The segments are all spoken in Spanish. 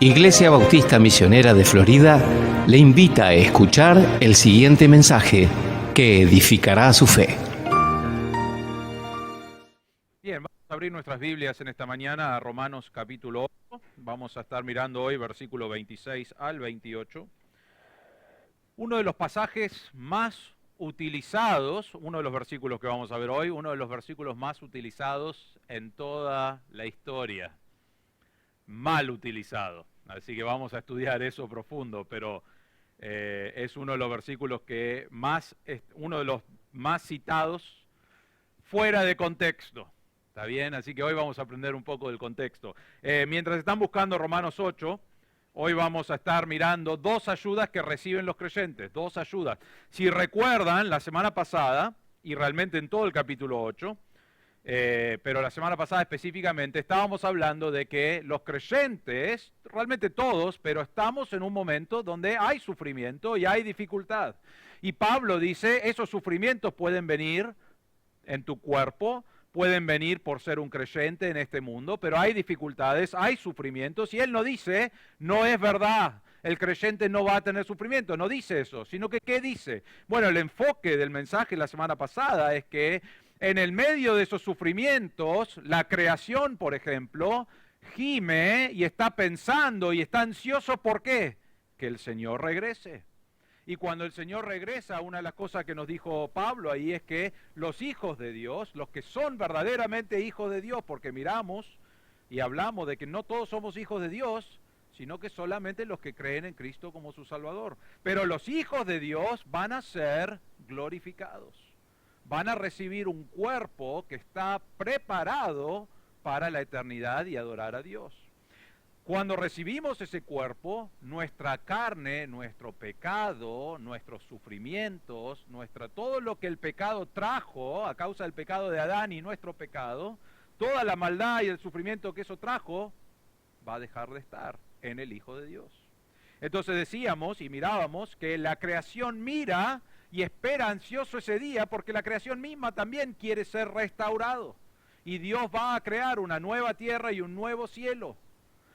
Iglesia Bautista Misionera de Florida le invita a escuchar el siguiente mensaje que edificará su fe. Bien, vamos a abrir nuestras Biblias en esta mañana a Romanos capítulo 8. Vamos a estar mirando hoy versículo 26 al 28. Uno de los pasajes más utilizados, uno de los versículos que vamos a ver hoy, uno de los versículos más utilizados en toda la historia. Mal utilizado. Así que vamos a estudiar eso profundo, pero es uno de los versículos que uno de los más citados fuera de contexto. ¿Está bien? Así que hoy vamos a aprender un poco del contexto. Mientras están buscando Romanos 8, hoy vamos a estar mirando dos ayudas que reciben los creyentes, dos ayudas. Si recuerdan, la semana pasada, y realmente en todo el capítulo 8, pero la semana pasada específicamente, estábamos hablando de que los creyentes, realmente todos, pero estamos en un momento donde hay sufrimiento y hay dificultad. Y Pablo dice, esos sufrimientos pueden venir en tu cuerpo, pueden venir por ser un creyente en este mundo, pero hay dificultades, hay sufrimientos, y él no dice, no es verdad, el creyente no va a tener sufrimiento, no dice eso, sino que ¿qué dice? Bueno, el enfoque del mensaje la semana pasada es que en el medio de esos sufrimientos, la creación, por ejemplo, gime y está pensando y está ansioso, ¿por qué? Que el Señor regrese. Y cuando el Señor regresa, una de las cosas que nos dijo Pablo ahí es que los hijos de Dios, los que son verdaderamente hijos de Dios, porque miramos y hablamos de que no todos somos hijos de Dios, sino que solamente los que creen en Cristo como su Salvador. Pero los hijos de Dios van a ser glorificados. Van a recibir un cuerpo que está preparado para la eternidad y adorar a Dios. Cuando recibimos ese cuerpo, nuestra carne, nuestro pecado, nuestros sufrimientos, todo lo que el pecado trajo a causa del pecado de Adán y nuestro pecado, toda la maldad y el sufrimiento que eso trajo, va a dejar de estar en el Hijo de Dios. Entonces decíamos y mirábamos que la creación mira y espera ansioso ese día porque la creación misma también quiere ser restaurado. Y Dios va a crear una nueva tierra y un nuevo cielo.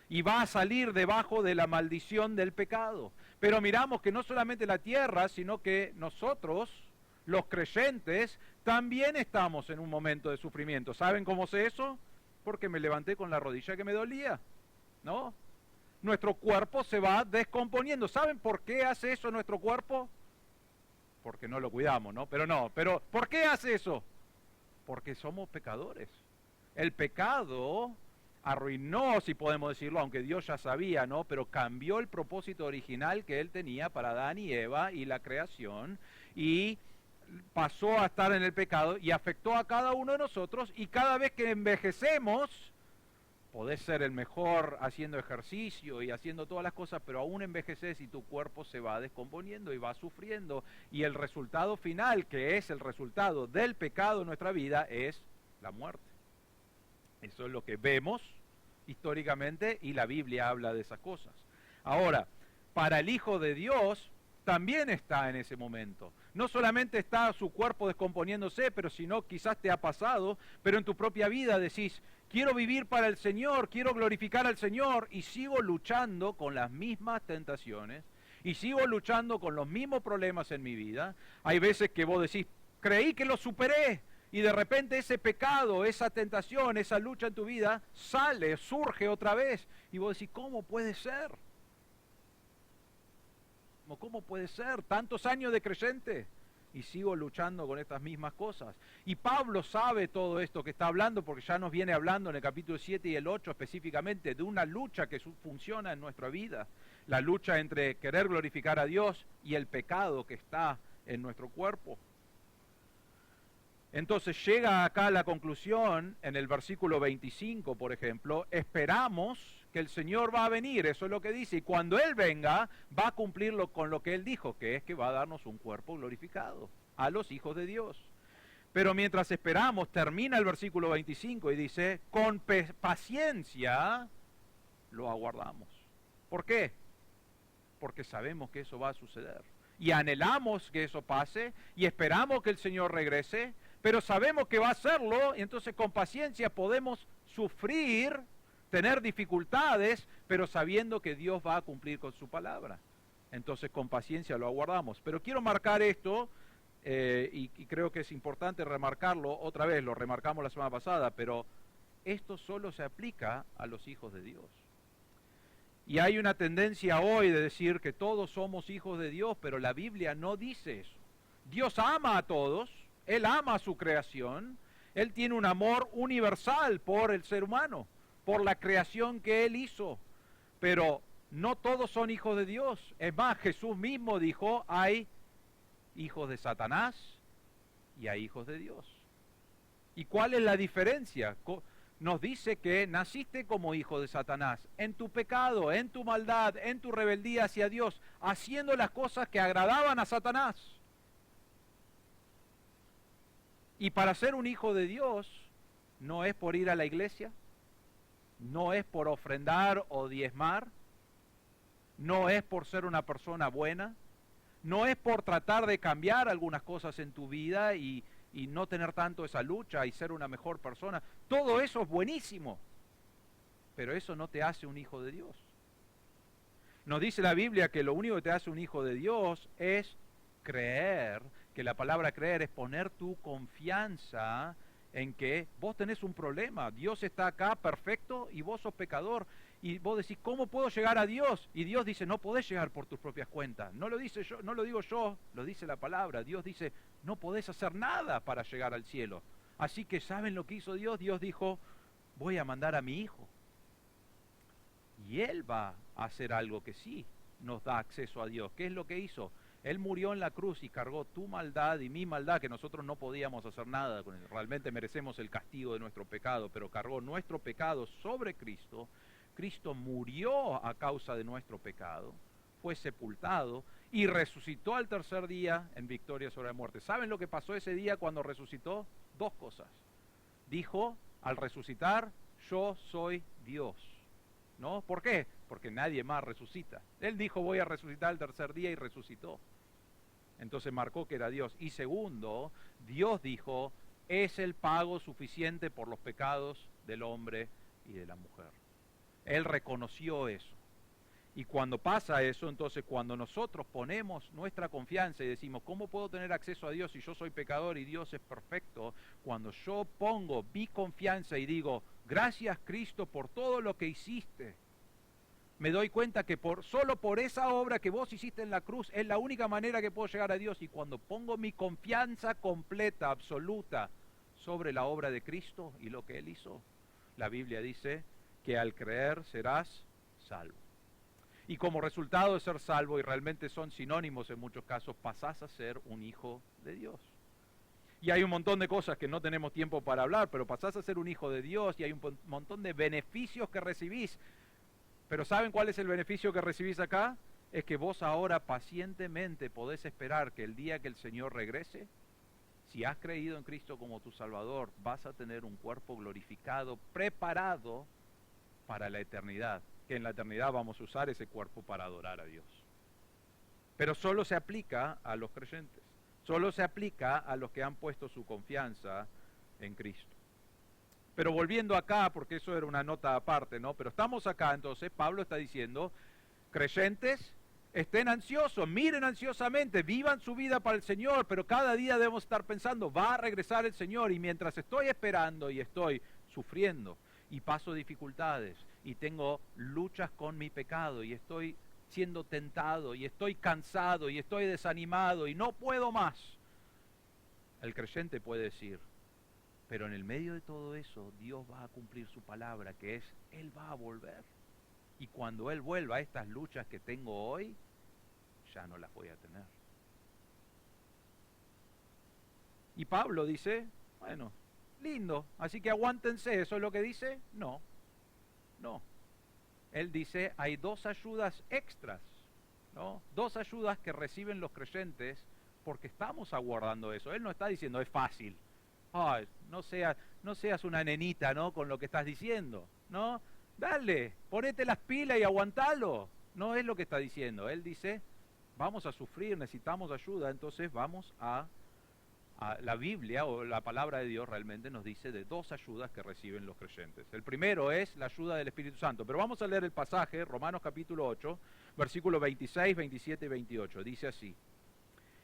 Y va a salir debajo de la maldición del pecado. Pero miramos que no solamente la tierra, sino que nosotros, los creyentes, también estamos en un momento de sufrimiento. ¿Saben cómo sé eso? Porque me levanté con la rodilla que me dolía, ¿no? Nuestro cuerpo se va descomponiendo. ¿Saben por qué hace eso nuestro cuerpo? Porque no lo cuidamos, ¿no? Pero ¿por qué hace eso? Porque somos pecadores. El pecado arruinó, si podemos decirlo, aunque Dios ya sabía, ¿no? Pero cambió el propósito original que Él tenía para Adán y Eva y la creación, y pasó a estar en el pecado y afectó a cada uno de nosotros, y cada vez que envejecemos, podés ser el mejor haciendo ejercicio y haciendo todas las cosas, pero aún envejeces y tu cuerpo se va descomponiendo y va sufriendo, y el resultado final, que es el resultado del pecado en nuestra vida, es la muerte. Eso es lo que vemos históricamente y la Biblia habla de esas cosas. Ahora, para el Hijo de Dios también está en ese momento. No solamente está su cuerpo descomponiéndose, pero sino quizás te ha pasado, pero en tu propia vida decís, quiero vivir para el Señor, quiero glorificar al Señor, y sigo luchando con las mismas tentaciones, y sigo luchando con los mismos problemas en mi vida. Hay veces que vos decís, creí que lo superé, y de repente ese pecado, esa tentación, esa lucha en tu vida, surge otra vez, y vos decís, ¿cómo puede ser? ¿Cómo puede ser? Tantos años de creyente y sigo luchando con estas mismas cosas. Y Pablo sabe todo esto que está hablando, porque ya nos viene hablando en el capítulo 7 y el 8 específicamente de una lucha que funciona en nuestra vida. La lucha entre querer glorificar a Dios y el pecado que está en nuestro cuerpo. Entonces llega acá a la conclusión, en el versículo 25, por ejemplo, esperamos que el Señor va a venir, eso es lo que dice, y cuando Él venga, va a cumplirlo con lo que Él dijo, que es que va a darnos un cuerpo glorificado a los hijos de Dios. Pero mientras esperamos, termina el versículo 25 y dice, con paciencia lo aguardamos. ¿Por qué? Porque sabemos que eso va a suceder. Y anhelamos que eso pase, y esperamos que el Señor regrese, pero sabemos que va a hacerlo, y entonces con paciencia podemos sufrir tener dificultades, pero sabiendo que Dios va a cumplir con su palabra. Entonces con paciencia lo aguardamos. Pero quiero marcar esto, y creo que es importante remarcarlo, otra vez lo remarcamos la semana pasada, pero esto solo se aplica a los hijos de Dios. Y hay una tendencia hoy de decir que todos somos hijos de Dios, pero la Biblia no dice eso. Dios ama a todos, Él ama a su creación, Él tiene un amor universal por el ser humano, por la creación que Él hizo, pero no todos son hijos de Dios. Es más, Jesús mismo dijo, hay hijos de Satanás y hay hijos de Dios. ¿Y cuál es la diferencia? Nos dice que naciste como hijo de Satanás, en tu pecado, en tu maldad, en tu rebeldía hacia Dios, haciendo las cosas que agradaban a Satanás. Y para ser un hijo de Dios, no es por ir a la iglesia, no es por ofrendar o diezmar, no es por ser una persona buena, no es por tratar de cambiar algunas cosas en tu vida y no tener tanto esa lucha y ser una mejor persona. Todo eso es buenísimo, pero eso no te hace un hijo de Dios. Nos dice la Biblia que lo único que te hace un hijo de Dios es creer, que la palabra creer es poner tu confianza en que vos tenés un problema, Dios está acá perfecto y vos sos pecador. Y vos decís, ¿cómo puedo llegar a Dios? Y Dios dice, no podés llegar por tus propias cuentas. No lo dice yo, no lo digo yo, lo dice la palabra. Dios dice, no podés hacer nada para llegar al cielo. Así que, ¿saben lo que hizo Dios? Dios dijo, voy a mandar a mi hijo. Y Él va a hacer algo que sí nos da acceso a Dios. ¿Qué es lo que hizo? Él murió en la cruz y cargó tu maldad y mi maldad, que nosotros no podíamos hacer nada con él. Realmente merecemos el castigo de nuestro pecado, pero cargó nuestro pecado sobre Cristo. Cristo murió a causa de nuestro pecado, fue sepultado y resucitó al tercer día en victoria sobre la muerte. ¿Saben lo que pasó ese día cuando resucitó? Dos cosas. Dijo, al resucitar, yo soy Dios. ¿No? ¿Por qué? Porque nadie más resucita. Él dijo, voy a resucitar al tercer día y resucitó. Entonces marcó que era Dios. Y segundo, Dios dijo, es el pago suficiente por los pecados del hombre y de la mujer. Él reconoció eso. Y cuando pasa eso, entonces cuando nosotros ponemos nuestra confianza y decimos, ¿cómo puedo tener acceso a Dios si yo soy pecador y Dios es perfecto? Cuando yo pongo mi confianza y digo, gracias Cristo por todo lo que hiciste, me doy cuenta que solo por esa obra que vos hiciste en la cruz es la única manera que puedo llegar a Dios. Y cuando pongo mi confianza completa, absoluta, sobre la obra de Cristo y lo que Él hizo, la Biblia dice que al creer serás salvo. Y como resultado de ser salvo, y realmente son sinónimos en muchos casos, pasás a ser un hijo de Dios. Y hay un montón de cosas que no tenemos tiempo para hablar, pero pasás a ser un hijo de Dios y hay un montón de beneficios que recibís. Pero ¿saben cuál es el beneficio que recibís acá? Es que vos ahora pacientemente podés esperar que el día que el Señor regrese, si has creído en Cristo como tu Salvador, vas a tener un cuerpo glorificado, preparado para la eternidad. Que en la eternidad vamos a usar ese cuerpo para adorar a Dios. Pero solo se aplica a los creyentes. Solo se aplica a los que han puesto su confianza en Cristo. Pero volviendo acá, porque eso era una nota aparte, ¿no? Pero estamos acá, entonces, Pablo está diciendo, creyentes, estén ansiosos, miren ansiosamente, vivan su vida para el Señor, pero cada día debemos estar pensando, va a regresar el Señor, y mientras estoy esperando y estoy sufriendo, y paso dificultades, y tengo luchas con mi pecado, y estoy siendo tentado, y estoy cansado, y estoy desanimado, y no puedo más, el creyente puede decir, pero en el medio de todo eso, Dios va a cumplir su palabra, que es, Él va a volver. Y cuando Él vuelva a estas luchas que tengo hoy, ya no las voy a tener. Y Pablo dice, bueno, lindo, así que aguántense, ¿eso es lo que dice? No, no. Él dice, hay dos ayudas extras, ¿no? Dos ayudas que reciben los creyentes porque estamos aguardando eso. Él no está diciendo, es fácil. Ay, no seas una nenita, ¿no? Con lo que estás diciendo, ¿no? Dale, ponete las pilas y aguantalo. No es lo que está diciendo. Él dice, vamos a sufrir, necesitamos ayuda, entonces vamos a La Biblia o la palabra de Dios realmente nos dice de dos ayudas que reciben los creyentes. El primero es la ayuda del Espíritu Santo, pero vamos a leer el pasaje, Romanos capítulo 8, versículos 26, 27 y 28. Dice así: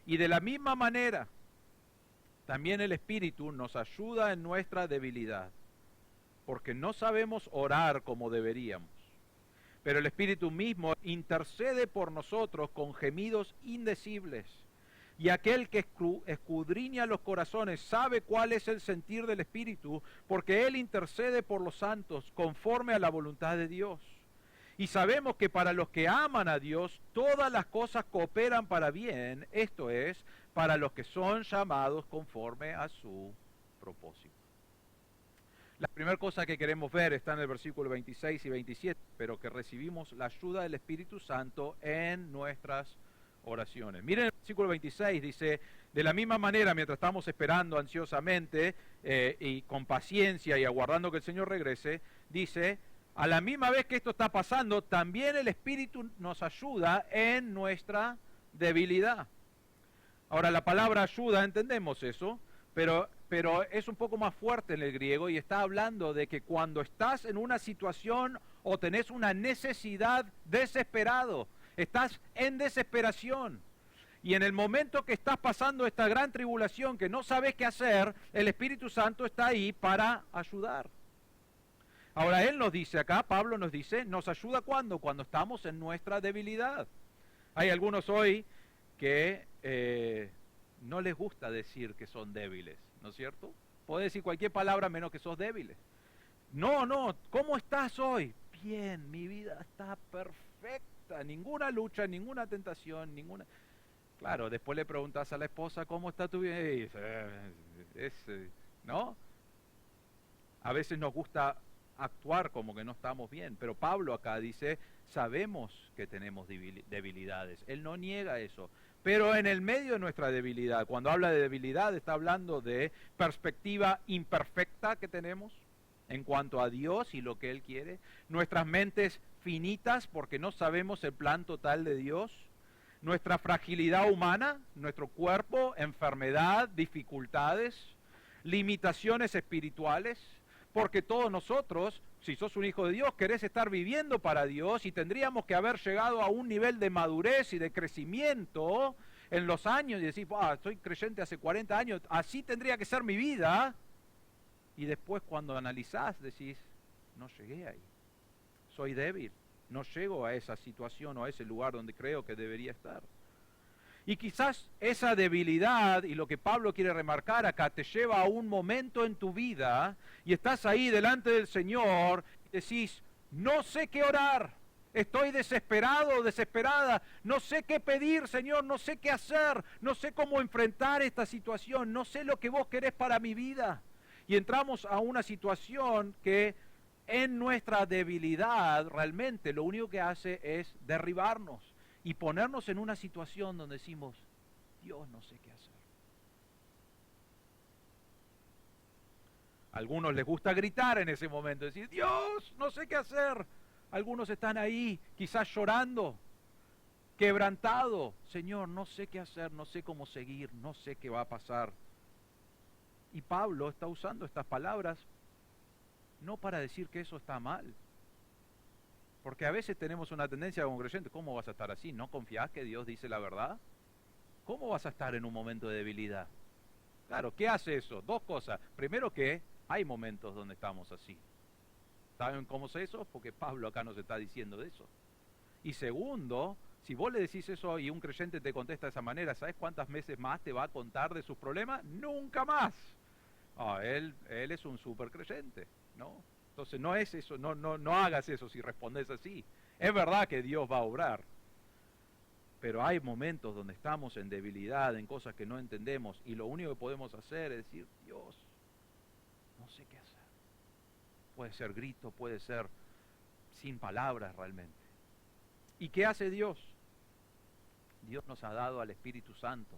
y de la misma manera, también el Espíritu nos ayuda en nuestra debilidad, porque no sabemos orar como deberíamos. Pero el Espíritu mismo intercede por nosotros con gemidos indecibles. Y aquel que escudriña los corazones sabe cuál es el sentir del Espíritu, porque Él intercede por los santos conforme a la voluntad de Dios. Y sabemos que para los que aman a Dios, todas las cosas cooperan para bien, esto es, para los que son llamados conforme a su propósito. La primera cosa que queremos ver está en el versículo 26 y 27, pero que recibimos la ayuda del Espíritu Santo en nuestras oraciones. Miren el versículo 26, dice: de la misma manera, mientras estamos esperando ansiosamente y con paciencia y aguardando que el Señor regrese, dice, a la misma vez que esto está pasando, también el Espíritu nos ayuda en nuestra debilidad. Ahora, la palabra ayuda, entendemos eso, pero es un poco más fuerte en el griego y está hablando de que cuando estás en una situación o tenés una necesidad desesperado, estás en desesperación, y en el momento que estás pasando esta gran tribulación que no sabes qué hacer, el Espíritu Santo está ahí para ayudar. Ahora Él nos dice acá, Pablo nos dice, ¿nos ayuda cuándo? Cuando estamos en nuestra debilidad. Hay algunos hoy que no les gusta decir que son débiles, ¿no es cierto? Puede decir cualquier palabra menos que sos débiles. No, ¿cómo estás hoy? Bien, mi vida está perfecta, ninguna lucha, ninguna tentación, ninguna... Claro, después le preguntas a la esposa, ¿cómo está tu vida? Y dice, ¿no? A veces nos gusta actuar como que no estamos bien, pero Pablo acá dice, sabemos que tenemos debilidades, él no niega eso, pero en el medio de nuestra debilidad, cuando habla de debilidad está hablando de perspectiva imperfecta que tenemos en cuanto a Dios y lo que Él quiere, nuestras mentes finitas porque no sabemos el plan total de Dios, nuestra fragilidad humana, nuestro cuerpo, enfermedad, dificultades, limitaciones espirituales, porque todos nosotros, si sos un hijo de Dios, querés estar viviendo para Dios y tendríamos que haber llegado a un nivel de madurez y de crecimiento en los años y decir, soy creyente hace 40 años, así tendría que ser mi vida. Y después cuando analizás decís, no llegué ahí, soy débil, no llego a esa situación o a ese lugar donde creo que debería estar. Y quizás esa debilidad y lo que Pablo quiere remarcar acá te lleva a un momento en tu vida y estás ahí delante del Señor y decís, no sé qué orar, estoy desesperado o desesperada, no sé qué pedir, Señor, no sé qué hacer, no sé cómo enfrentar esta situación, no sé lo que vos querés para mi vida. Y entramos a una situación que en nuestra debilidad realmente lo único que hace es derribarnos y ponernos en una situación donde decimos, Dios, no sé qué hacer. A algunos les gusta gritar en ese momento, decir, Dios, no sé qué hacer. Algunos están ahí, quizás llorando, quebrantado. Señor, no sé qué hacer, no sé cómo seguir, no sé qué va a pasar. Y Pablo está usando estas palabras no para decir que eso está mal. Porque a veces tenemos una tendencia como creyentes, ¿cómo vas a estar así? ¿No confías que Dios dice la verdad? ¿Cómo vas a estar en un momento de debilidad? Claro, ¿qué hace eso? Dos cosas. Primero que hay momentos donde estamos así. ¿Saben cómo es eso? Porque Pablo acá nos está diciendo de eso. Y segundo, si vos le decís eso y un creyente te contesta de esa manera, ¿sabes cuántas veces más te va a contar de sus problemas? ¡Nunca más! Él es un súper creyente, ¿no? Entonces no es eso, no hagas eso si respondes así. Es verdad que Dios va a obrar, pero hay momentos donde estamos en debilidad, en cosas que no entendemos, y lo único que podemos hacer es decir, Dios, no sé qué hacer. Puede ser grito, puede ser sin palabras realmente. ¿Y qué hace Dios? Dios nos ha dado al Espíritu Santo.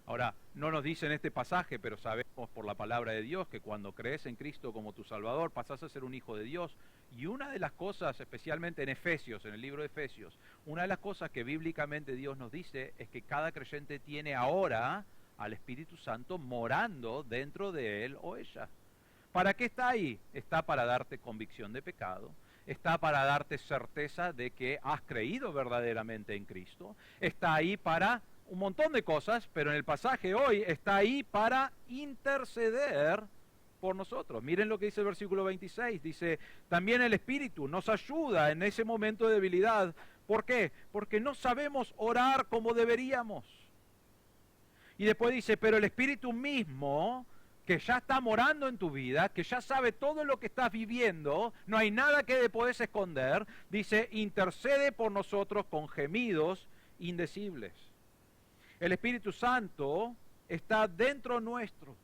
Ahora, no nos dice en este pasaje, pero sabemos por la palabra de Dios que cuando crees en Cristo como tu Salvador, pasás a ser un hijo de Dios. Y una de las cosas, especialmente en Efesios, en el libro de Efesios, una de las cosas que bíblicamente Dios nos dice es que cada creyente tiene ahora al Espíritu Santo morando dentro de él o ella. ¿Para qué está ahí? Está para darte convicción de pecado, está para darte certeza de que has creído verdaderamente en Cristo, está ahí para un montón de cosas, pero en el pasaje hoy está ahí para interceder por nosotros. Miren lo que dice el versículo 26, dice, también el Espíritu nos ayuda en ese momento de debilidad. ¿Por qué? Porque no sabemos orar como deberíamos. Y después dice, pero el Espíritu mismo, que ya está morando en tu vida, que ya sabe todo lo que estás viviendo, no hay nada que podés esconder, dice, intercede por nosotros con gemidos indecibles. El Espíritu Santo está dentro nuestro.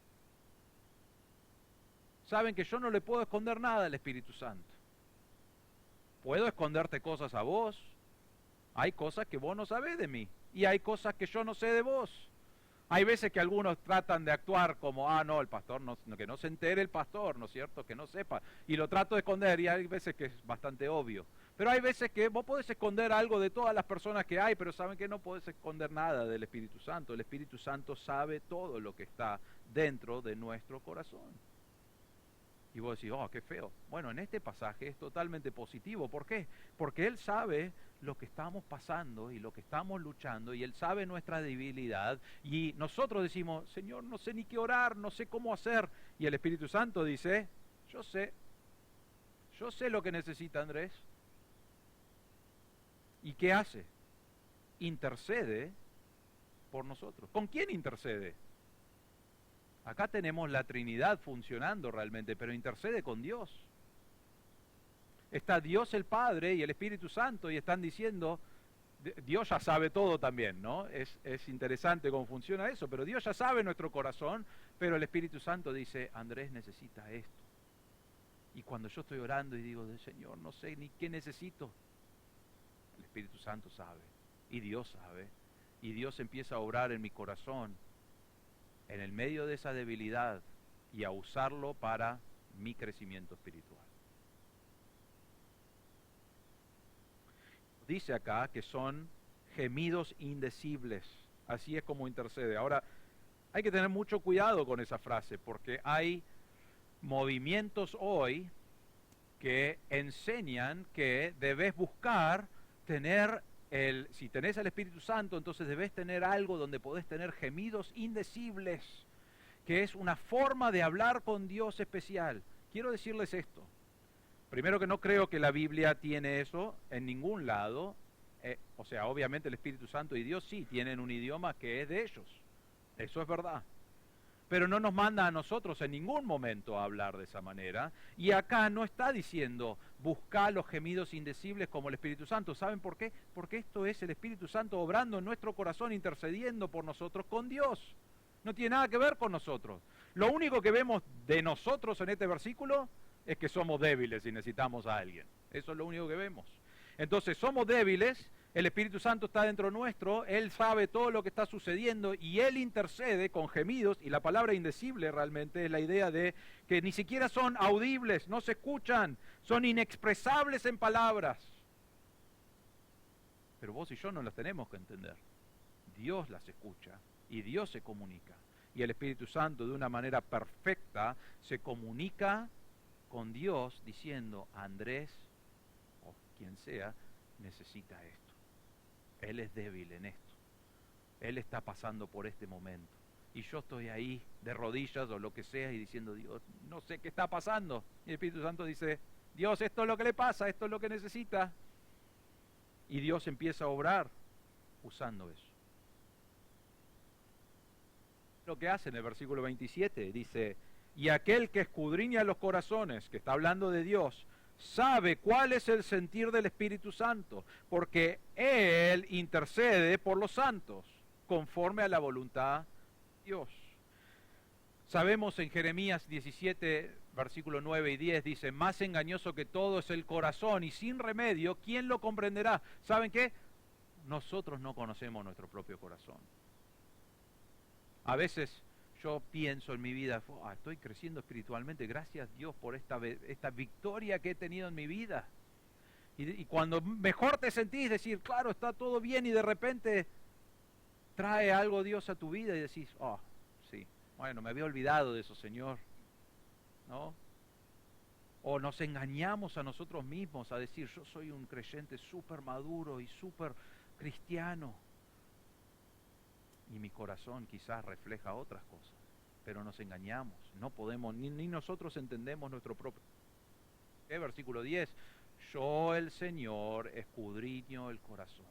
Saben que yo no le puedo esconder nada al Espíritu Santo. Puedo esconderte cosas a vos. Hay cosas que vos no sabés de mí. Y hay cosas que yo no sé de vos. Hay veces que algunos tratan de actuar como, no, el pastor, que no se entere el pastor, ¿no es cierto? Que no sepa. Y lo trato de esconder y hay veces que es bastante obvio. Pero hay veces que vos podés esconder algo de todas las personas que hay, pero saben que no podés esconder nada del Espíritu Santo. El Espíritu Santo sabe todo lo que está dentro de nuestro corazón. Y vos decís, qué feo. Bueno, en este pasaje es totalmente positivo. ¿Por qué? Porque Él sabe lo que estamos pasando y lo que estamos luchando, y Él sabe nuestra debilidad, y nosotros decimos, Señor, no sé ni qué orar, no sé cómo hacer, y el Espíritu Santo dice, yo sé lo que necesita Andrés. ¿Y qué hace? Intercede por nosotros. ¿Con quién intercede? Acá tenemos la Trinidad funcionando realmente, pero intercede con Dios. Está Dios el Padre y el Espíritu Santo y están diciendo, Dios ya sabe todo también, ¿no? Es interesante cómo funciona eso, pero Dios ya sabe nuestro corazón, pero el Espíritu Santo dice, Andrés necesita esto. Y cuando yo estoy orando y digo, Señor, no sé ni qué necesito, el Espíritu Santo sabe, y Dios sabe, y Dios empieza a obrar en mi corazón, en el medio de esa debilidad, y a usarlo para mi crecimiento espiritual. Dice acá que son gemidos indecibles, así es como intercede. Ahora, hay que tener mucho cuidado con esa frase, porque hay movimientos hoy que enseñan que debes buscar tener si tenés el Espíritu Santo, entonces debes tener algo donde podés tener gemidos indecibles, que es una forma de hablar con Dios especial. Quiero decirles esto. Primero, que no creo que la Biblia tiene eso en ningún lado. O sea, obviamente el Espíritu Santo y Dios sí tienen un idioma que es de ellos. Eso es verdad. Pero no nos manda a nosotros en ningún momento a hablar de esa manera. Y acá no está diciendo, busca los gemidos indecibles como el Espíritu Santo. ¿Saben por qué? Porque esto es el Espíritu Santo obrando en nuestro corazón, intercediendo por nosotros con Dios. No tiene nada que ver con nosotros. Lo único que vemos de nosotros en este versículo es que somos débiles y necesitamos a alguien. Eso es lo único que vemos. Entonces somos débiles, el Espíritu Santo está dentro nuestro, Él sabe todo lo que está sucediendo y Él intercede con gemidos, y la palabra indecible realmente es la idea de que ni siquiera son audibles, no se escuchan, son inexpresables en palabras. Pero vos y yo no las tenemos que entender. Dios las escucha y Dios se comunica. Y el Espíritu Santo de una manera perfecta se comunica con Dios diciendo, Andrés, o quien sea, necesita esto. Él es débil en esto. Él está pasando por este momento. Y yo estoy ahí de rodillas o lo que sea y diciendo, Dios, no sé qué está pasando. Y el Espíritu Santo dice, Dios, esto es lo que le pasa, esto es lo que necesita. Y Dios empieza a obrar usando eso. Lo que hace en el versículo 27, dice, y aquel que escudriña los corazones, que está hablando de Dios, sabe cuál es el sentir del Espíritu Santo, porque Él intercede por los santos, conforme a la voluntad de Dios. Sabemos en Jeremías 17, versículo 9 y 10, dice, más engañoso que todo es el corazón, y sin remedio, ¿quién lo comprenderá? ¿Saben qué? Nosotros no conocemos nuestro propio corazón. A veces yo pienso en mi vida, estoy creciendo espiritualmente, gracias a Dios por esta victoria que he tenido en mi vida. Y cuando mejor te sentís, decir, claro, está todo bien, y de repente trae algo Dios a tu vida y decís, Bueno, me había olvidado de eso, Señor, ¿no? O nos engañamos a nosotros mismos a decir, yo soy un creyente súper maduro y súper cristiano. Y mi corazón quizás refleja otras cosas, pero nos engañamos. No podemos, ni nosotros entendemos nuestro propio... Versículo 10, yo el Señor escudriño el corazón,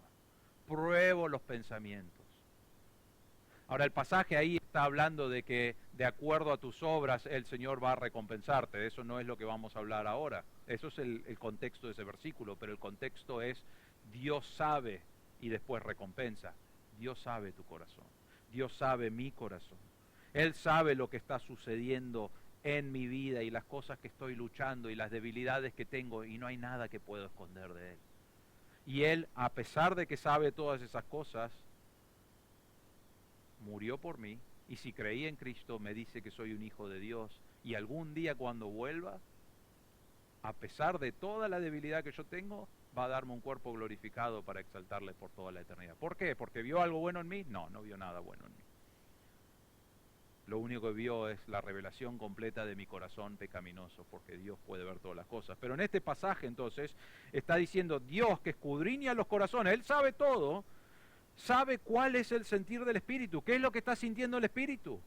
pruebo los pensamientos. Ahora el pasaje ahí está hablando de que de acuerdo a tus obras el Señor va a recompensarte. Eso no es lo que vamos a hablar ahora. Eso es el contexto de ese versículo, pero el contexto es Dios sabe y después recompensa. Dios sabe tu corazón. Dios sabe mi corazón. Él sabe lo que está sucediendo en mi vida y las cosas que estoy luchando y las debilidades que tengo, y no hay nada que puedo esconder de Él. Y Él, a pesar de que sabe todas esas cosas, murió por mí, y si creí en Cristo me dice que soy un hijo de Dios, y algún día cuando vuelva, a pesar de toda la debilidad que yo tengo, va a darme un cuerpo glorificado para exaltarle por toda la eternidad. ¿Por qué? ¿Porque vio algo bueno en mí? No, no vio nada bueno en mí. Lo único que vio es la revelación completa de mi corazón pecaminoso, porque Dios puede ver todas las cosas. Pero en este pasaje entonces está diciendo Dios que escudriña los corazones, Él sabe todo, sabe cuál es el sentir del Espíritu, qué es lo que está sintiendo el Espíritu.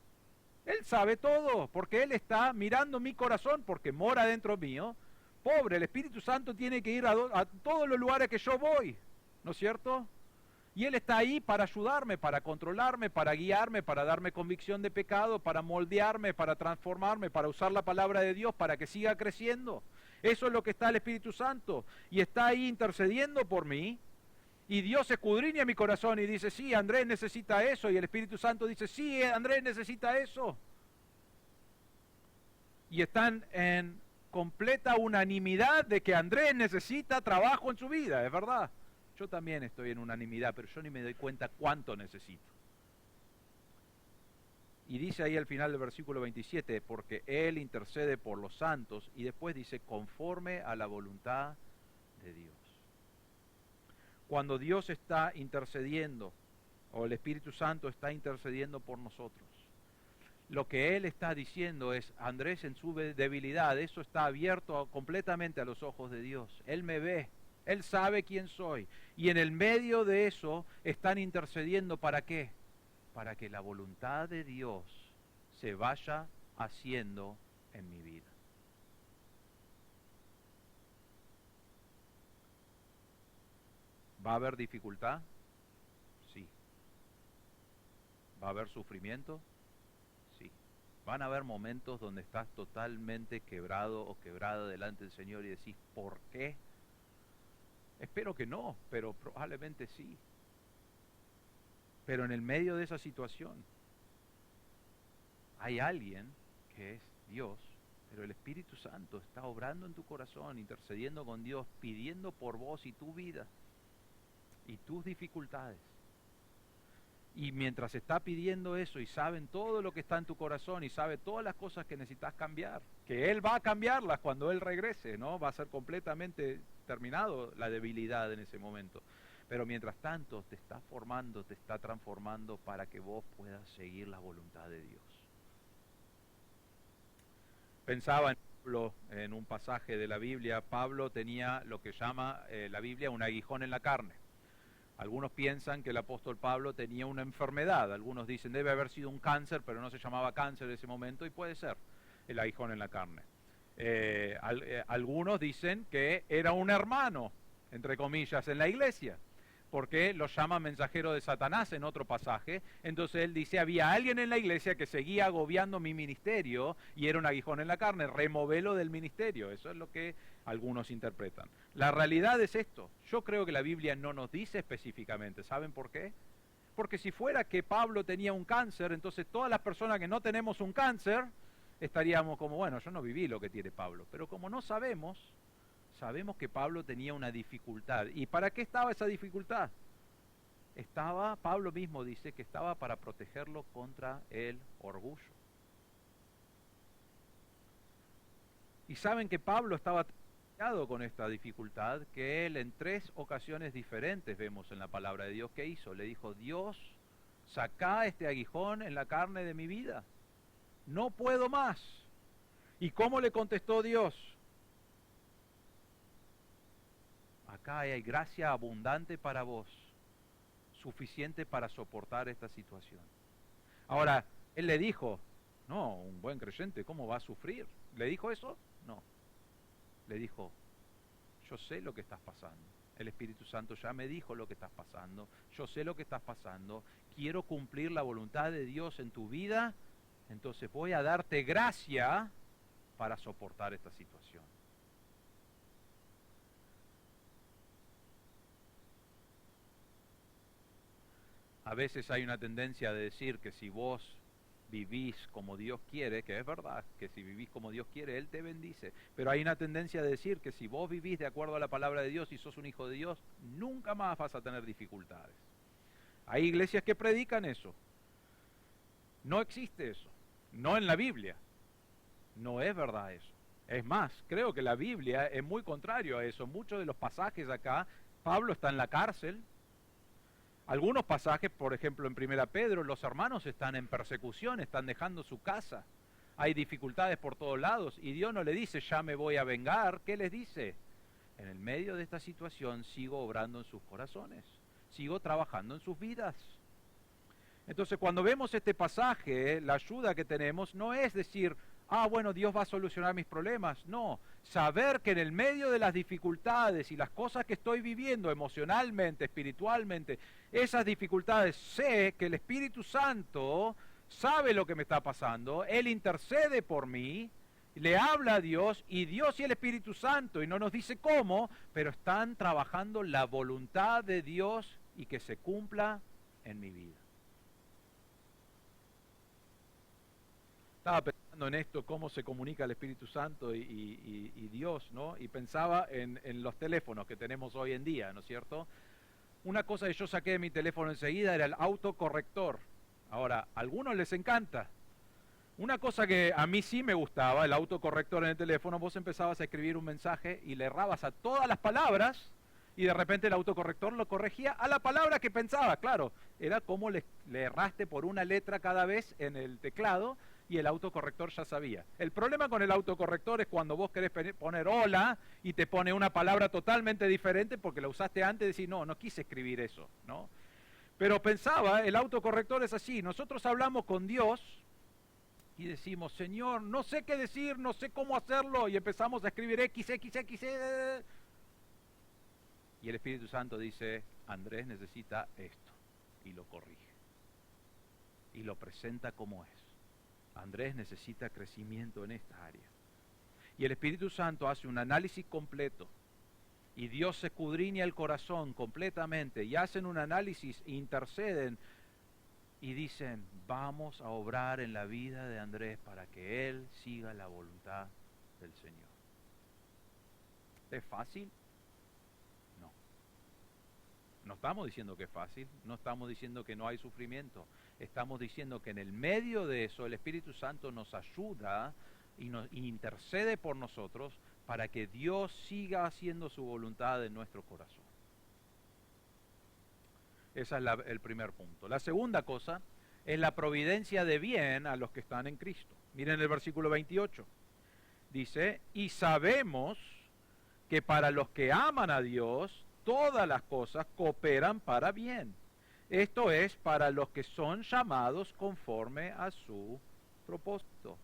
Él sabe todo, porque Él está mirando mi corazón, porque mora dentro mío. Pobre, el Espíritu Santo tiene que ir a todos los lugares que yo voy, ¿no es cierto? Y Él está ahí para ayudarme, para controlarme, para guiarme, para darme convicción de pecado, para moldearme, para transformarme, para usar la palabra de Dios, para que siga creciendo. Eso es lo que está el Espíritu Santo. Y está ahí intercediendo por mí. Y Dios escudriña mi corazón y dice, sí, Andrés necesita eso. Y el Espíritu Santo dice, sí, Andrés necesita eso. Y están en completa unanimidad de que Andrés necesita trabajo en su vida, es verdad. Yo también estoy en unanimidad, pero yo ni me doy cuenta cuánto necesito. Y dice ahí al final del versículo 27, porque Él intercede por los santos, y después dice, conforme a la voluntad de Dios. Cuando Dios está intercediendo, o el Espíritu Santo está intercediendo por nosotros, lo que Él está diciendo es, Andrés en su debilidad, eso está abierto completamente a los ojos de Dios. Él me ve. Él sabe quién soy. Y en el medio de eso están intercediendo ¿para qué? Para que la voluntad de Dios se vaya haciendo en mi vida. ¿Va a haber dificultad? Sí. ¿Va a haber sufrimiento? Sí. Van a haber momentos donde estás totalmente quebrado o quebrada delante del Señor y decís, ¿por qué? Espero que no, pero probablemente sí. Pero en el medio de esa situación hay alguien que es Dios, pero el Espíritu Santo está obrando en tu corazón, intercediendo con Dios, pidiendo por vos y tu vida y tus dificultades. Y mientras está pidiendo eso y saben todo lo que está en tu corazón y sabe todas las cosas que necesitas cambiar, que Él va a cambiarlas cuando Él regrese, ¿no? Va a ser completamente terminado la debilidad en ese momento. Pero mientras tanto te está formando, te está transformando para que vos puedas seguir la voluntad de Dios. Pensaba en un pasaje de la Biblia. Pablo tenía lo que llama la Biblia un aguijón en la carne. Algunos piensan que el apóstol Pablo tenía una enfermedad. Algunos dicen debe haber sido un cáncer, pero no se llamaba cáncer en ese momento, y puede ser el aguijón en la carne. Algunos dicen que era un hermano, entre comillas, en la iglesia, porque lo llama mensajero de Satanás en otro pasaje. Entonces él dice, había alguien en la iglesia que seguía agobiando mi ministerio y era un aguijón en la carne, removelo del ministerio. Eso es lo que algunos interpretan. La realidad es esto. Yo creo que la Biblia no nos dice específicamente. ¿Saben por qué? Porque si fuera que Pablo tenía un cáncer, entonces todas las personas que no tenemos un cáncer estaríamos como, bueno, yo no viví lo que tiene Pablo. Pero como no sabemos que Pablo tenía una dificultad. ¿Y para qué estaba esa dificultad? Pablo mismo dice que estaba para protegerlo contra el orgullo. Y saben que Pablo estaba con esta dificultad, que él en 3 ocasiones diferentes vemos en la palabra de Dios. ¿Qué hizo? Le dijo, Dios, sacá este aguijón en la carne de mi vida. no puedo más. ¿Y cómo le contestó Dios? Acá hay gracia abundante para vos, suficiente para soportar esta situación. Ahora, él le dijo, no, un buen creyente, ¿cómo va a sufrir? ¿Le dijo eso? No. Le dijo, yo sé lo que estás pasando. El Espíritu Santo ya me dijo lo que estás pasando. Yo sé lo que estás pasando. Quiero cumplir la voluntad de Dios en tu vida. Entonces voy a darte gracia para soportar esta situación. A veces hay una tendencia de decir que si vos vivís como Dios quiere, que es verdad, que si vivís como Dios quiere, Él te bendice. Pero hay una tendencia de decir que si vos vivís de acuerdo a la palabra de Dios y sos un hijo de Dios, nunca más vas a tener dificultades. Hay iglesias que predican eso. No existe eso. No en la Biblia. No es verdad eso. Es más, creo que la Biblia es muy contrario a eso. Muchos de los pasajes acá, Pablo está en la cárcel. Algunos pasajes, por ejemplo, en 1 Pedro, los hermanos están en persecución, están dejando su casa. Hay dificultades por todos lados y Dios no le dice, ya me voy a vengar. ¿Qué les dice? En el medio de esta situación sigo obrando en sus corazones, sigo trabajando en sus vidas. Entonces, cuando vemos este pasaje, la ayuda que tenemos no es decir, bueno, Dios va a solucionar mis problemas. No, saber que en el medio de las dificultades y las cosas que estoy viviendo emocionalmente, espiritualmente, esas dificultades, sé que el Espíritu Santo sabe lo que me está pasando, Él intercede por mí, le habla a Dios y Dios y el Espíritu Santo, y no nos dice cómo, pero están trabajando la voluntad de Dios y que se cumpla en mi vida. Estaba pensando en esto, cómo se comunica el Espíritu Santo y Dios, ¿no? Y pensaba en los teléfonos que tenemos hoy en día, ¿no es cierto? Una cosa que yo saqué de mi teléfono enseguida era el autocorrector. Ahora, a algunos les encanta. Una cosa que a mí sí me gustaba, el autocorrector en el teléfono, vos empezabas a escribir un mensaje y le errabas a todas las palabras y de repente el autocorrector lo corregía a la palabra que pensaba. Claro, era como le erraste por una letra cada vez en el teclado y el autocorrector ya sabía. El problema con el autocorrector es cuando vos querés poner hola y te pone una palabra totalmente diferente porque la usaste antes y decís, no quise escribir eso, ¿no? Pero pensaba, el autocorrector es así, nosotros hablamos con Dios y decimos, Señor, no sé qué decir, no sé cómo hacerlo, y empezamos a escribir X. Y el Espíritu Santo dice, Andrés necesita esto, y lo corrige, y lo presenta como es. Andrés necesita crecimiento en esta área. Y el Espíritu Santo hace un análisis completo, y Dios escudriña el corazón completamente, y hacen un análisis, interceden, y dicen, vamos a obrar en la vida de Andrés para que él siga la voluntad del Señor. ¿Es fácil? No. No estamos diciendo que es fácil, no estamos diciendo que no hay sufrimiento. Estamos diciendo que en el medio de eso el Espíritu Santo nos ayuda y nos intercede por nosotros para que Dios siga haciendo su voluntad en nuestro corazón. Ese es el primer punto. La segunda cosa es la providencia de bien a los que están en Cristo. Miren el versículo 28. Dice, y sabemos que para los que aman a Dios, todas las cosas cooperan para bien. Esto es para los que son llamados conforme a su propósito.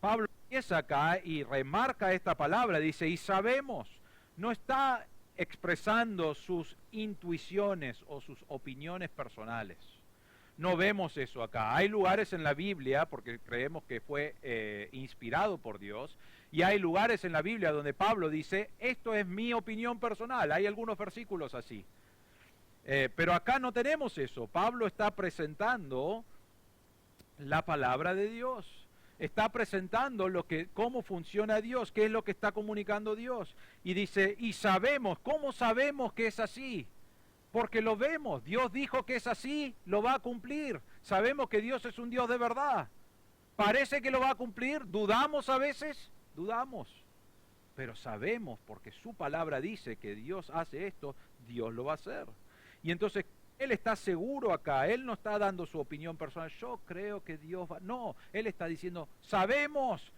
Pablo empieza acá y remarca esta palabra, dice, y sabemos, no está expresando sus intuiciones o sus opiniones personales. No vemos eso acá. Hay lugares en la Biblia, porque creemos que fue inspirado por Dios, y hay lugares en la Biblia donde Pablo dice, esto es mi opinión personal. Hay algunos versículos así. Pero acá no tenemos eso. Pablo está presentando la palabra de Dios. Está presentando cómo funciona Dios, qué es lo que está comunicando Dios. Y dice, y sabemos, ¿cómo sabemos que es así? Porque lo vemos, Dios dijo que es así, lo va a cumplir. Sabemos que Dios es un Dios de verdad. Parece que lo va a cumplir, dudamos a veces, dudamos. Pero sabemos, porque su palabra dice que Dios hace esto, Dios lo va a hacer. Y entonces, Él está seguro acá, él no está dando su opinión personal, yo creo que Dios va... No, él está diciendo, sabemos,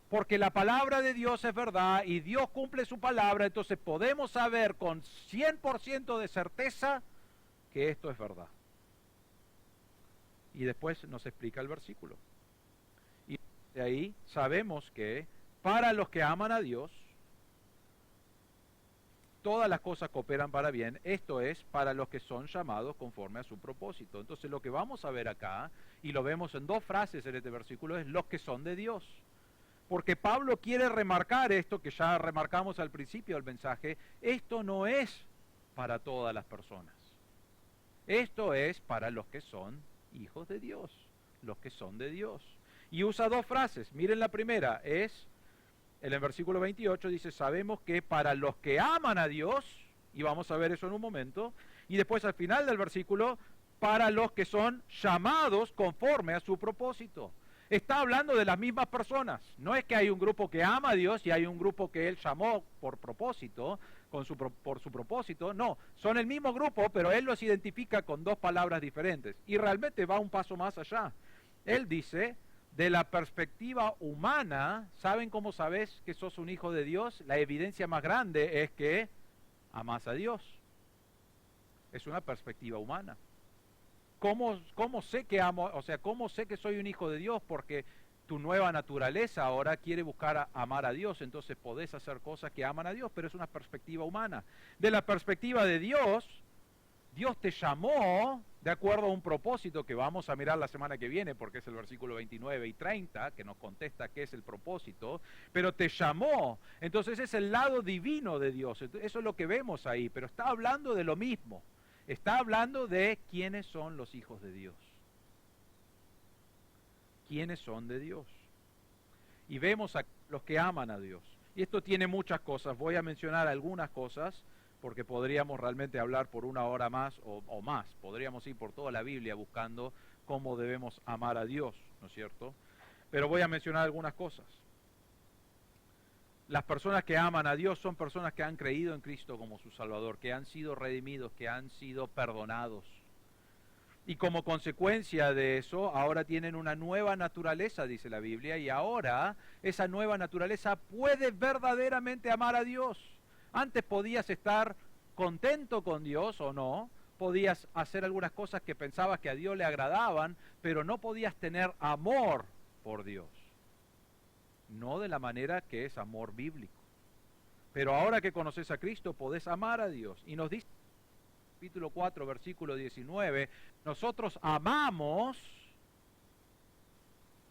porque la palabra de Dios es verdad y Dios cumple su palabra, entonces podemos saber con 100% de certeza que esto es verdad. Y después nos explica el versículo. Y de ahí sabemos que para los que aman a Dios, todas las cosas cooperan para bien, esto es, para los que son llamados conforme a su propósito. Entonces lo que vamos a ver acá, y lo vemos en dos frases en este versículo, es los que son de Dios. Porque Pablo quiere remarcar esto que ya remarcamos al principio del mensaje, esto no es para todas las personas. Esto es para los que son hijos de Dios, los que son de Dios. Y usa dos frases, miren la primera, es... En el versículo 28 dice, sabemos que para los que aman a Dios, y vamos a ver eso en un momento, y después al final del versículo, para los que son llamados conforme a su propósito. Está hablando de las mismas personas. No es que hay un grupo que ama a Dios y hay un grupo que Él llamó por propósito, por su propósito. No, son el mismo grupo, pero Él los identifica con dos palabras diferentes. Y realmente va un paso más allá. Él dice... De la perspectiva humana, ¿saben cómo sabes que sos un hijo de Dios? La evidencia más grande es que amás a Dios. Es una perspectiva humana. ¿Cómo sé que amo? O sea, ¿cómo sé que soy un hijo de Dios? Porque tu nueva naturaleza ahora quiere buscar amar a Dios, entonces podés hacer cosas que aman a Dios, pero es una perspectiva humana. De la perspectiva de Dios, Dios te llamó de acuerdo a un propósito que vamos a mirar la semana que viene, porque es el versículo 29 y 30, que nos contesta qué es el propósito, pero te llamó. Entonces es el lado divino de Dios. Eso es lo que vemos ahí, pero está hablando de lo mismo. Está hablando de quiénes son los hijos de Dios. Quiénes son de Dios. Y vemos a los que aman a Dios. Y esto tiene muchas cosas. Voy a mencionar algunas cosas, porque podríamos realmente hablar por una hora más o más. Podríamos ir por toda la Biblia buscando cómo debemos amar a Dios, ¿no es cierto? Pero voy a mencionar algunas cosas. Las personas que aman a Dios son personas que han creído en Cristo como su Salvador, que han sido redimidos, que han sido perdonados. Y como consecuencia de eso, ahora tienen una nueva naturaleza, dice la Biblia, y ahora esa nueva naturaleza puede verdaderamente amar a Dios. Antes podías estar contento con Dios o no, podías hacer algunas cosas que pensabas que a Dios le agradaban, pero no podías tener amor por Dios. No de la manera que es amor bíblico. Pero ahora que conoces a Cristo, podés amar a Dios. Y nos dice, capítulo 4, versículo 19, nosotros amamos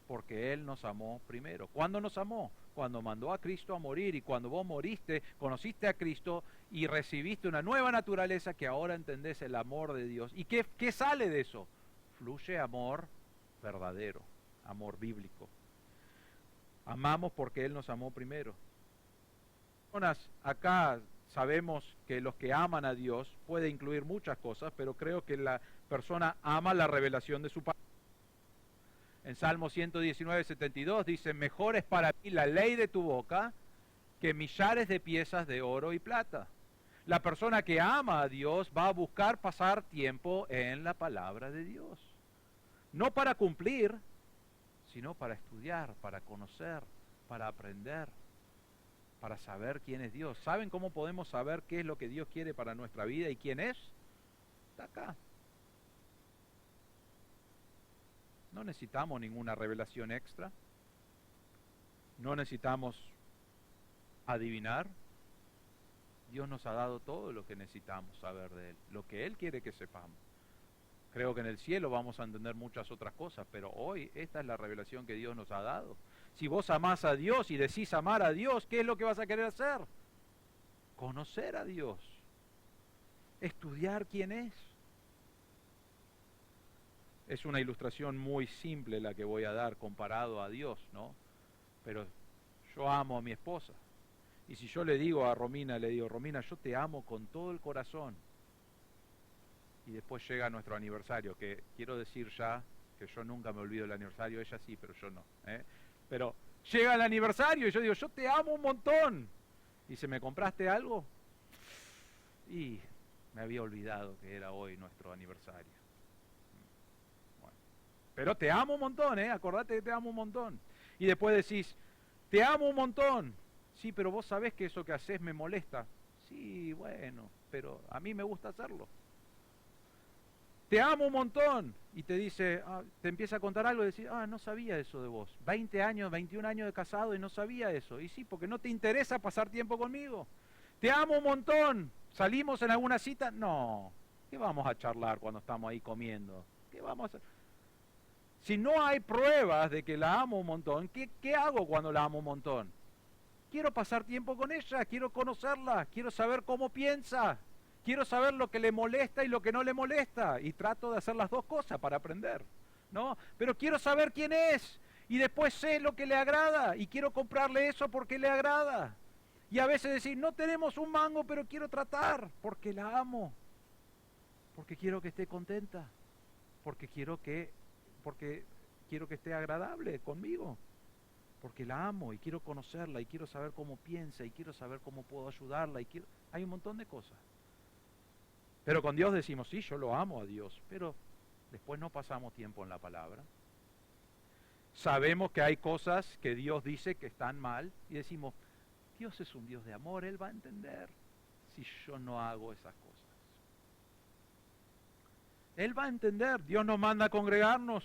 porque Él nos amó primero. ¿Cuándo nos amó? Cuando mandó a Cristo a morir, y cuando vos moriste, conociste a Cristo y recibiste una nueva naturaleza que ahora entendés el amor de Dios. ¿Y qué sale de eso? Fluye amor verdadero, amor bíblico. Amamos porque Él nos amó primero. Acá sabemos que los que aman a Dios puede incluir muchas cosas, pero creo que la persona ama la revelación de su palabra. En Salmo 119, 72 dice, mejor es para mí la ley de tu boca que millares de piezas de oro y plata. La persona que ama a Dios va a buscar pasar tiempo en la palabra de Dios. No para cumplir, sino para estudiar, para conocer, para aprender, para saber quién es Dios. ¿Saben cómo podemos saber qué es lo que Dios quiere para nuestra vida y quién es? Está acá. No necesitamos ninguna revelación extra. No necesitamos adivinar. Dios nos ha dado todo lo que necesitamos saber de Él, lo que Él quiere que sepamos. Creo que en el cielo vamos a entender muchas otras cosas, pero hoy esta es la revelación que Dios nos ha dado. Si vos amás a Dios y decís amar a Dios, ¿qué es lo que vas a querer hacer? Conocer a Dios. Estudiar quién es. Es una ilustración muy simple la que voy a dar comparado a Dios, ¿no? Pero yo amo a mi esposa. Y si yo le digo a Romina, le digo, Romina, yo te amo con todo el corazón. Y después llega nuestro aniversario, que quiero decir ya que yo nunca me olvido del aniversario, ella sí, pero yo no. Pero llega el aniversario y yo digo, yo te amo un montón. Y dice, ¿me compraste algo? Y me había olvidado que era hoy nuestro aniversario. Bueno, pero te amo un montón, acordate que te amo un montón. Y después decís, te amo un montón. Sí, pero vos sabés que eso que haces me molesta. Sí, bueno, pero a mí me gusta hacerlo. Te amo un montón. Y te dice, te empieza a contar algo y decís, no sabía eso de vos. 20 años, 21 años de casado y no sabía eso. Y sí, porque no te interesa pasar tiempo conmigo. Te amo un montón. ¿Salimos en alguna cita? No. ¿Qué vamos a charlar cuando estamos ahí comiendo? ¿Qué vamos a hacer? Si no hay pruebas de que la amo un montón, ¿qué hago cuando la amo un montón? Quiero pasar tiempo con ella, quiero conocerla, quiero saber cómo piensa, quiero saber lo que le molesta y lo que no le molesta, y trato de hacer las dos cosas para aprender, ¿no? Pero quiero saber quién es, y después sé lo que le agrada, y quiero comprarle eso porque le agrada. Y a veces decir, no tenemos un mango, pero quiero tratar, porque la amo, porque quiero que esté contenta, porque quiero que esté agradable conmigo. Porque la amo y quiero conocerla y quiero saber cómo piensa y quiero saber cómo puedo ayudarla hay un montón de cosas. Pero con Dios decimos, sí, yo lo amo a Dios, pero después no pasamos tiempo en la palabra. Sabemos que hay cosas que Dios dice que están mal y decimos, Dios es un Dios de amor, Él va a entender si yo no hago esas cosas. Él va a entender, Dios nos manda a congregarnos.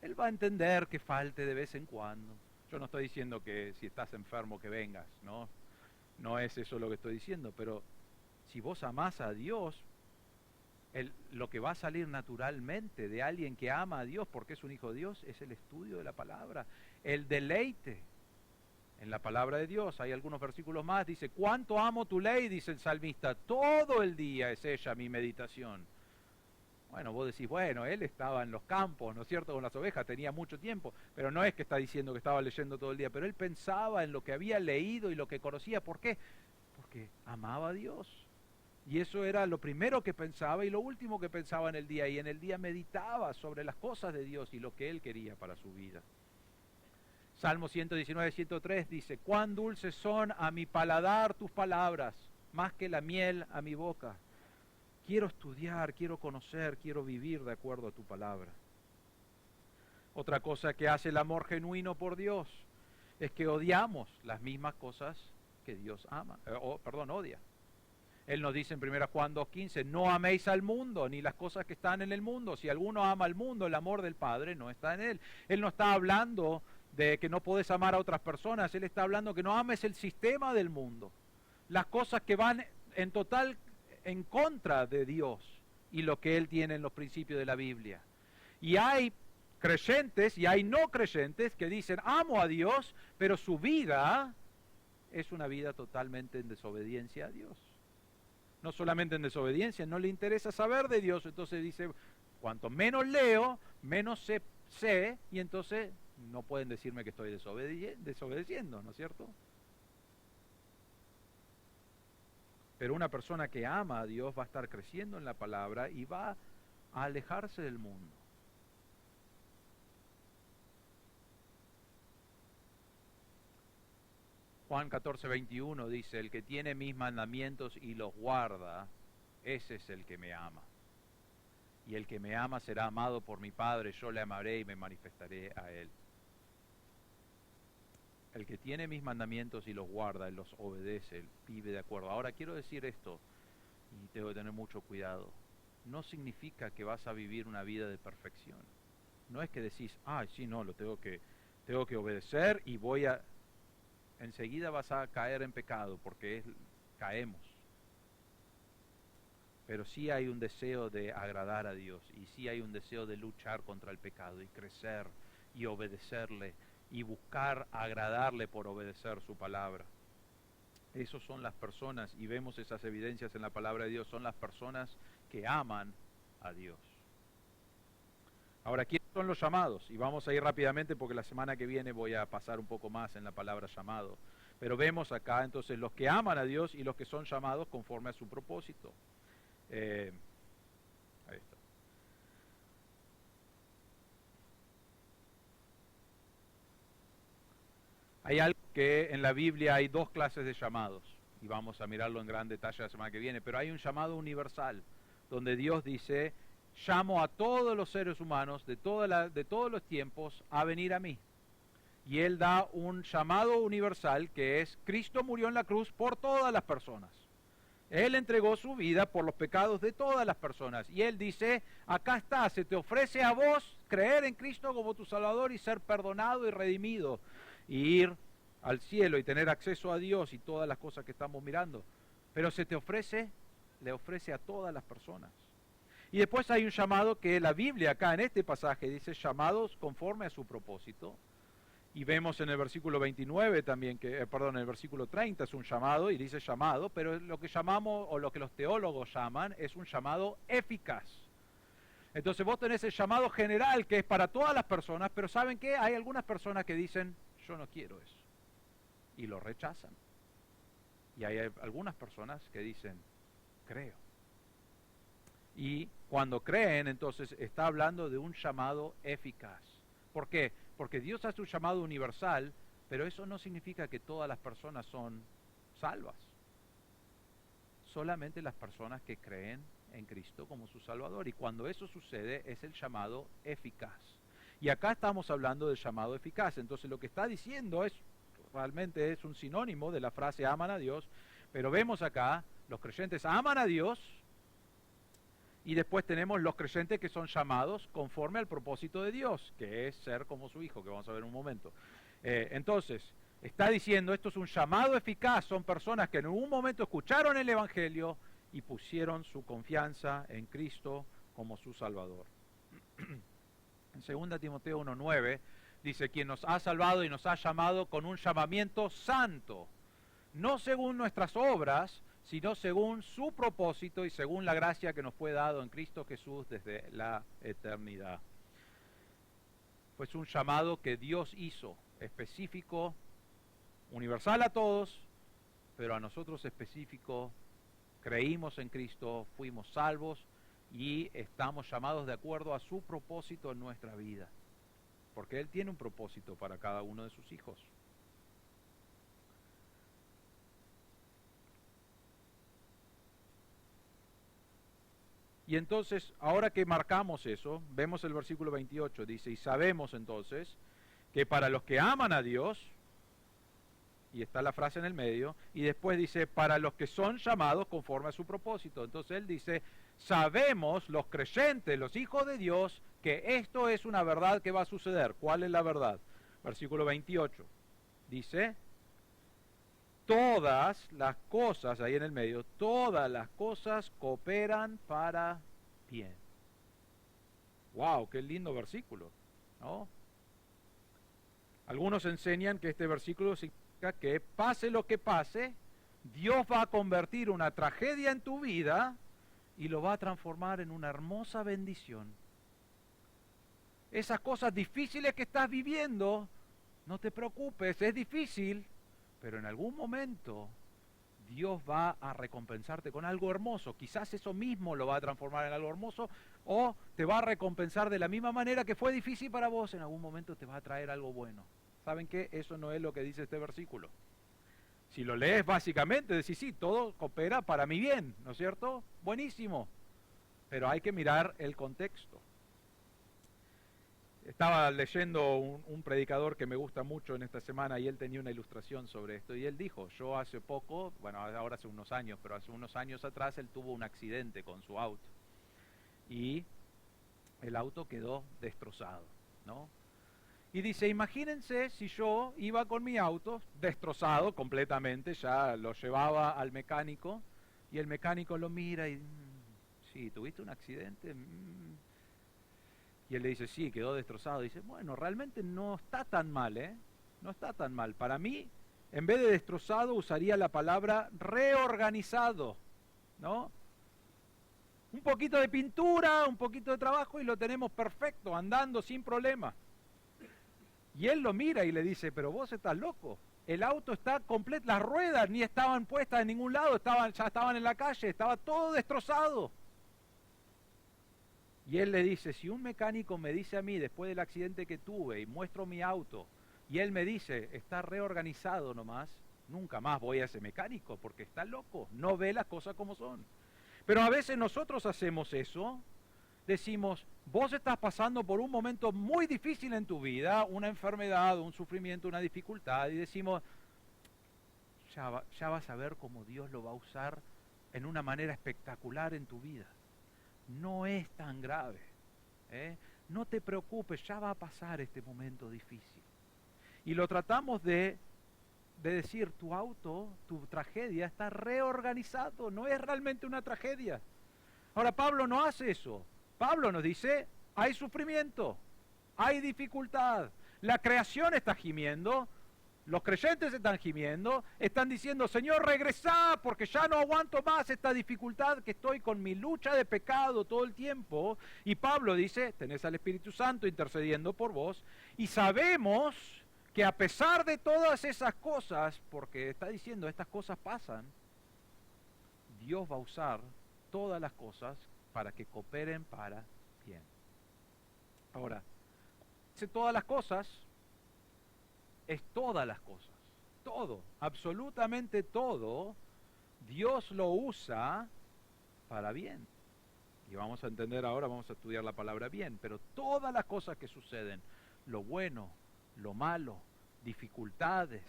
Él va a entender que falte de vez en cuando. Yo no estoy diciendo que si estás enfermo que vengas, ¿no? No es eso lo que estoy diciendo, pero si vos amás a Dios, lo que va a salir naturalmente de alguien que ama a Dios porque es un hijo de Dios es el estudio de la palabra, el deleite en la palabra de Dios. Hay algunos versículos más, dice, ¿cuánto amo tu ley? Dice el salmista, todo el día es ella mi meditación. Bueno, vos decís, bueno, él estaba en los campos, ¿no es cierto?, con las ovejas, tenía mucho tiempo, pero no es que está diciendo que estaba leyendo todo el día, pero él pensaba en lo que había leído y lo que conocía. ¿Por qué? Porque amaba a Dios. Y eso era lo primero que pensaba y lo último que pensaba en el día. Y en el día meditaba sobre las cosas de Dios y lo que él quería para su vida. Salmo 119, 103 dice, cuán dulces son a mi paladar tus palabras, más que la miel a mi boca. Quiero estudiar, quiero conocer, quiero vivir de acuerdo a tu palabra. Otra cosa que hace el amor genuino por Dios es que odiamos las mismas cosas que Dios odia. Él nos dice en 1 Juan 2:15, no améis al mundo ni las cosas que están en el mundo. Si alguno ama al mundo, el amor del Padre no está en él. Él no está hablando de que no podés amar a otras personas, él está hablando que no ames el sistema del mundo. Las cosas que van en contra de Dios y lo que Él tiene en los principios de la Biblia. Y hay creyentes y hay no creyentes que dicen, amo a Dios, pero su vida es una vida totalmente en desobediencia a Dios. No solamente en desobediencia, no le interesa saber de Dios, entonces dice, cuanto menos leo, menos sé, y entonces no pueden decirme que estoy desobedeciendo, ¿no es cierto? Pero una persona que ama a Dios va a estar creciendo en la palabra y va a alejarse del mundo. Juan 14, 21 dice, el que tiene mis mandamientos y los guarda, ese es el que me ama. Y el que me ama será amado por mi Padre, yo le amaré y me manifestaré a él. El que tiene mis mandamientos y los guarda, él los obedece, él vive de acuerdo. Ahora quiero decir esto, y tengo que tener mucho cuidado. No significa que vas a vivir una vida de perfección. No es que decís, sí, no, lo tengo que obedecer y enseguida vas a caer en pecado, porque caemos. Pero sí hay un deseo de agradar a Dios, y sí hay un deseo de luchar contra el pecado, y crecer, y obedecerle, y buscar agradarle por obedecer su palabra. Esos son las personas, y vemos esas evidencias en la palabra de Dios, son las personas que aman a Dios. Ahora, ¿quiénes son los llamados? Y vamos a ir rápidamente porque la semana que viene voy a pasar un poco más en la palabra llamado. Pero vemos acá entonces los que aman a Dios y los que son llamados conforme a su propósito. Ahí está. Hay algo que en la Biblia hay dos clases de llamados. y vamos a mirarlo en gran detalle la semana que viene, pero hay un llamado universal, donde Dios dice, llamo a todos los seres humanos de todos los tiempos a venir a mí. Y Él da un llamado universal que es, Cristo murió en la cruz por todas las personas. Él entregó su vida por los pecados de todas las personas. Y Él dice, acá está, se te ofrece a vos creer en Cristo como tu Salvador y ser perdonado y redimido. Y ir al cielo y tener acceso a Dios y todas las cosas que estamos mirando. Pero se te ofrece, le ofrece a todas las personas. Y después hay un llamado que la Biblia acá en este pasaje dice, llamados conforme a su propósito. Y vemos en el versículo 29 también, en el versículo 30 es un llamado, y dice llamado, pero lo que llamamos, o lo que los teólogos llaman, es un llamado eficaz. Entonces vos tenés el llamado general, que es para todas las personas, pero ¿saben qué? Hay algunas personas que dicen, yo no quiero eso, y lo rechazan. Y hay algunas personas que dicen, creo. Y cuando creen, entonces está hablando de un llamado eficaz. ¿Por qué? Porque Dios hace un llamado universal, pero eso no significa que todas las personas son salvas. Solamente las personas que creen en Cristo como su Salvador. Y cuando eso sucede, es el llamado eficaz. Y acá estamos hablando del llamado eficaz. Entonces lo que está diciendo realmente es un sinónimo de la frase aman a Dios, pero vemos acá, los creyentes aman a Dios, y después tenemos los creyentes que son llamados conforme al propósito de Dios, que es ser como su Hijo, que vamos a ver en un momento. Entonces, está diciendo, esto es un llamado eficaz, son personas que en un momento escucharon el Evangelio y pusieron su confianza en Cristo como su Salvador. En 2 Timoteo 1:9 dice, quien nos ha salvado y nos ha llamado con un llamamiento santo, no según nuestras obras, sino según su propósito y según la gracia que nos fue dado en Cristo Jesús desde la eternidad. Pues un llamado que Dios hizo, específico, universal a todos, pero a nosotros específico, creímos en Cristo, fuimos salvos y estamos llamados de acuerdo a su propósito en nuestra vida, porque Él tiene un propósito para cada uno de sus hijos. Y entonces, ahora que marcamos eso, vemos el versículo 28, dice, y sabemos entonces que para los que aman a Dios, y está la frase en el medio, y después dice, para los que son llamados conforme a su propósito. Entonces él dice, sabemos los creyentes, los hijos de Dios, que esto es una verdad que va a suceder. ¿Cuál es la verdad? Versículo 28, dice, todas las cosas, ahí en el medio, todas las cosas cooperan para bien. ¡Wow! ¡Qué lindo versículo! ¿No? Algunos enseñan que este versículo significa que pase lo que pase, Dios va a convertir una tragedia en tu vida y lo va a transformar en una hermosa bendición. Esas cosas difíciles que estás viviendo, no te preocupes, es difícil, pero en algún momento Dios va a recompensarte con algo hermoso. Quizás eso mismo lo va a transformar en algo hermoso, o te va a recompensar de la misma manera que fue difícil para vos, en algún momento te va a traer algo bueno. ¿Saben qué? Eso no es lo que dice este versículo. Si lo lees básicamente, decís, sí, todo coopera para mi bien, ¿no es cierto? Buenísimo. Pero hay que mirar el contexto. Estaba leyendo un predicador que me gusta mucho en esta semana y él tenía una ilustración sobre esto y él dijo, yo hace poco, bueno, ahora hace unos años, pero hace unos años atrás él tuvo un accidente con su auto y el auto quedó destrozado, ¿no? Y dice, imagínense si yo iba con mi auto destrozado completamente, ya lo llevaba al mecánico y el mecánico lo mira y, sí, ¿tuviste un accidente? Y él le dice, sí, quedó destrozado. Dice, bueno, realmente no está tan mal, ¿eh? No está tan mal. Para mí, en vez de destrozado, usaría la palabra reorganizado, ¿no? Un poquito de pintura, un poquito de trabajo y lo tenemos perfecto, andando sin problema. Y él lo mira y le dice, pero vos estás loco. El auto está completo, las ruedas ni estaban puestas en ningún lado, ya estaban en la calle, estaba todo destrozado. Y él le dice, si un mecánico me dice a mí, después del accidente que tuve, y muestro mi auto, y él me dice, está reorganizado nomás, nunca más voy a ese mecánico porque está loco, no ve las cosas como son. Pero a veces nosotros hacemos eso, decimos, vos estás pasando por un momento muy difícil en tu vida, una enfermedad, un sufrimiento, una dificultad, y decimos, ya vas a ver cómo Dios lo va a usar en una manera espectacular en tu vida. No es tan grave, ¿eh? No te preocupes, ya va a pasar este momento difícil. Y lo tratamos de decir, tu auto, tu tragedia está reorganizado, no es realmente una tragedia. Ahora Pablo no hace eso. Pablo nos dice, hay sufrimiento, hay dificultad, la creación está gimiendo, los creyentes están gimiendo, están diciendo, Señor, regresá porque ya no aguanto más esta dificultad que estoy con mi lucha de pecado todo el tiempo. Y Pablo dice, tenés al Espíritu Santo intercediendo por vos, y sabemos que a pesar de todas esas cosas, porque está diciendo, estas cosas pasan, Dios va a usar todas las cosas para que cooperen para bien. Ahora, dice todas las cosas, es todas las cosas, todo, absolutamente todo, Dios lo usa para bien. Y vamos a entender ahora, vamos a estudiar la palabra bien, pero todas las cosas que suceden, lo bueno, lo malo, dificultades,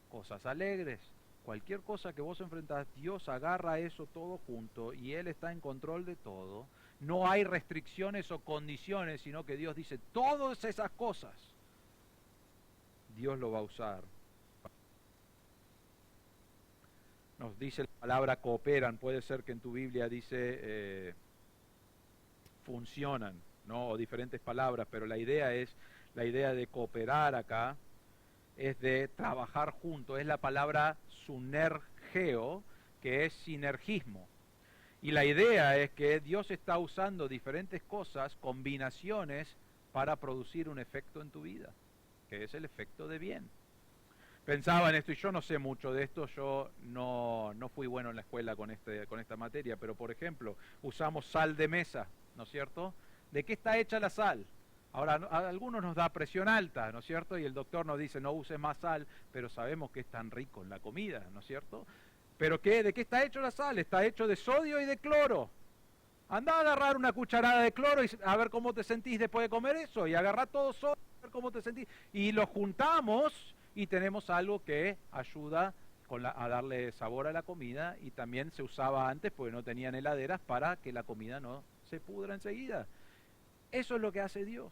cosas alegres, cualquier cosa que vos enfrentás, Dios agarra eso todo junto y Él está en control de todo. No hay restricciones o condiciones, sino que Dios dice, todas esas cosas, Dios lo va a usar. Nos dice la palabra cooperan, puede ser que en tu Biblia dice funcionan, ¿no? O diferentes palabras, pero la idea de cooperar acá es de trabajar juntos, es la palabra sunergeo, que es sinergismo. Y la idea es que Dios está usando diferentes cosas, combinaciones, para producir un efecto en tu vida, que es el efecto de bien. Pensaba en esto, y yo no sé mucho de esto, yo no fui bueno en la escuela con esta materia, pero por ejemplo, usamos sal de mesa, ¿no es cierto? ¿De qué está hecha la sal? Ahora, a algunos nos da presión alta, ¿no es cierto? Y el doctor nos dice, no uses más sal, pero sabemos que es tan rico en la comida, ¿no es cierto? ¿Pero qué? ¿De qué está hecho la sal? Está hecho de sodio y de cloro. Anda a agarrar una cucharada de cloro y a ver cómo te sentís después de comer eso, y agarrá todo sodio, a ver cómo te sentís. Y lo juntamos y tenemos algo que ayuda a darle sabor a la comida, y también se usaba antes porque no tenían heladeras para que la comida no se pudra enseguida. Eso es lo que hace Dios.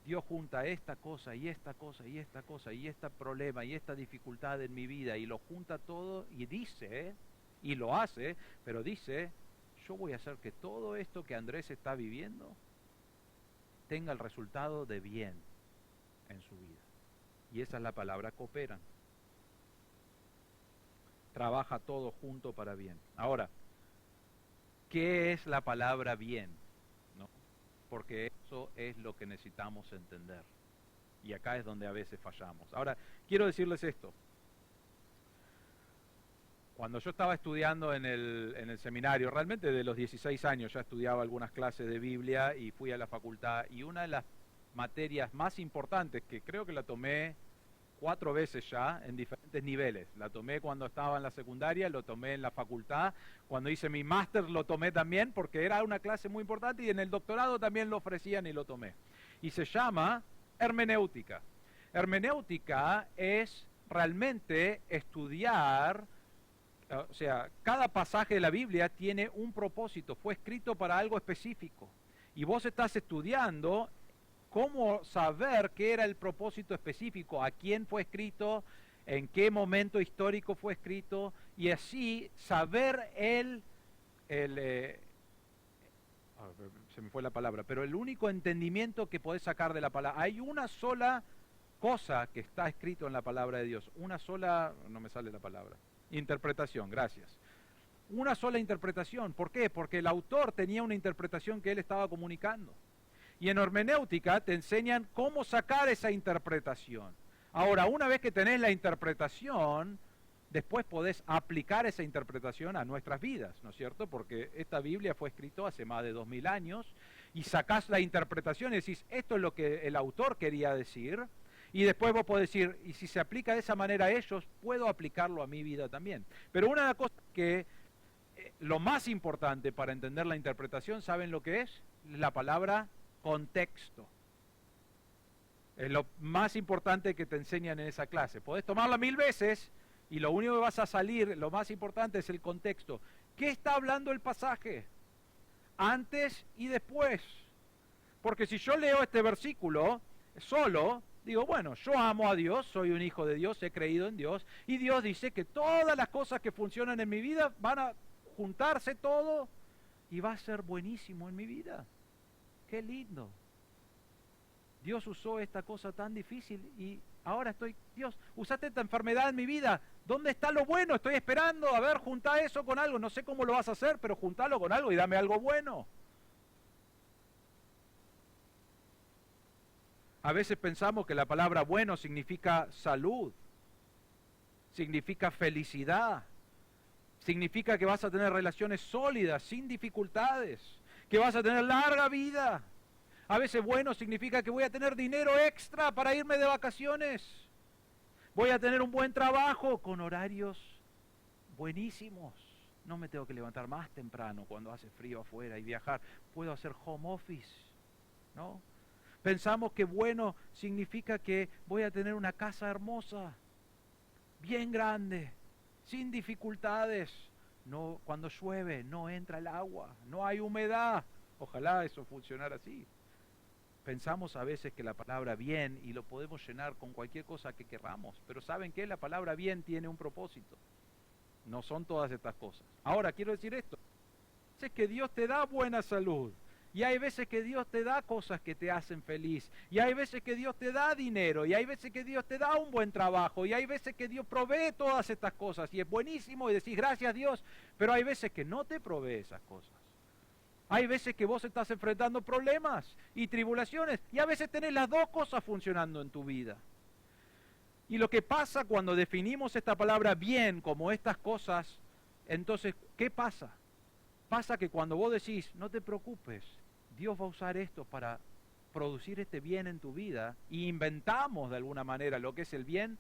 Dios junta esta cosa y esta cosa y esta cosa y este problema y esta dificultad en mi vida, y lo junta todo y dice, y lo hace, pero dice, yo voy a hacer que todo esto que Andrés está viviendo tenga el resultado de bien en su vida. Y esa es la palabra cooperan. Trabaja todo junto para bien. Ahora, ¿qué es la palabra bien? ¿No? Porque eso es lo que necesitamos entender. Y acá es donde a veces fallamos. Ahora, quiero decirles esto. Cuando yo estaba estudiando en el seminario, realmente de los 16 años ya estudiaba algunas clases de Biblia y fui a la facultad, y una de las materias más importantes, que creo que la tomé 4 veces ya en diferentes niveles, la tomé cuando estaba en la secundaria, lo tomé en la facultad, cuando hice mi máster lo tomé también porque era una clase muy importante, y en el doctorado también lo ofrecían y lo tomé. Y se llama hermenéutica. Hermenéutica es realmente estudiar, o sea, cada pasaje de la Biblia tiene un propósito, fue escrito para algo específico. Y vos estás estudiando cómo saber qué era el propósito específico, a quién fue escrito, en qué momento histórico fue escrito, y así saber se me fue la palabra, pero el único entendimiento que podés sacar de la palabra. Hay una sola cosa que está escrito en la palabra de Dios, una sola, no me sale la palabra, interpretación, gracias. Una sola interpretación. ¿Por qué? Porque el autor tenía una interpretación que él estaba comunicando. Y en hermenéutica te enseñan cómo sacar esa interpretación. Ahora, una vez que tenés la interpretación, después podés aplicar esa interpretación a nuestras vidas, ¿no es cierto? Porque esta Biblia fue escrita hace más de 2000 años, y sacás la interpretación y decís, esto es lo que el autor quería decir, Y después vos podés decir, y si se aplica de esa manera a ellos, puedo aplicarlo a mi vida también. Pero una de las cosas que lo más importante para entender la interpretación, ¿saben lo que es? La palabra contexto. Es lo más importante que te enseñan en esa clase. Podés tomarla 1000 veces y lo único que vas a salir, lo más importante es el contexto. ¿Qué está hablando el pasaje? Antes y después. Porque si yo leo este versículo solo, digo, bueno, yo amo a Dios, soy un hijo de Dios, he creído en Dios, y Dios dice que todas las cosas que funcionan en mi vida van a juntarse todo y va a ser buenísimo en mi vida. ¡Qué lindo! Dios usó esta cosa tan difícil y ahora Dios, usaste esta enfermedad en mi vida. ¿Dónde está lo bueno? Estoy esperando, a ver, juntá eso con algo. No sé cómo lo vas a hacer, pero juntalo con algo y dame algo bueno. A veces pensamos que la palabra bueno significa salud, significa felicidad, significa que vas a tener relaciones sólidas, sin dificultades, que vas a tener larga vida. A veces bueno significa que voy a tener dinero extra para irme de vacaciones. Voy a tener un buen trabajo con horarios buenísimos. No me tengo que levantar más temprano cuando hace frío afuera y viajar. Puedo hacer home office, ¿no? Pensamos que bueno significa que voy a tener una casa hermosa, bien grande, sin dificultades. No, cuando llueve no entra el agua, no hay humedad. Ojalá eso funcionara así. Pensamos a veces que la palabra bien, y lo podemos llenar con cualquier cosa que queramos, pero ¿saben qué? La palabra bien tiene un propósito. No son todas estas cosas. Ahora, quiero decir esto. Es que Dios te da buena salud. Y hay veces que Dios te da cosas que te hacen feliz. Y hay veces que Dios te da dinero. Y hay veces que Dios te da un buen trabajo. Y hay veces que Dios provee todas estas cosas. Y es buenísimo y decís gracias Dios. Pero hay veces que no te provee esas cosas. Hay veces que vos estás enfrentando problemas y tribulaciones. Y a veces tenés las dos cosas funcionando en tu vida. Y lo que pasa cuando definimos esta palabra bien como estas cosas, entonces, ¿qué pasa? Pasa que cuando vos decís, no te preocupes, Dios va a usar esto para producir este bien en tu vida, y inventamos de alguna manera lo que es el bien,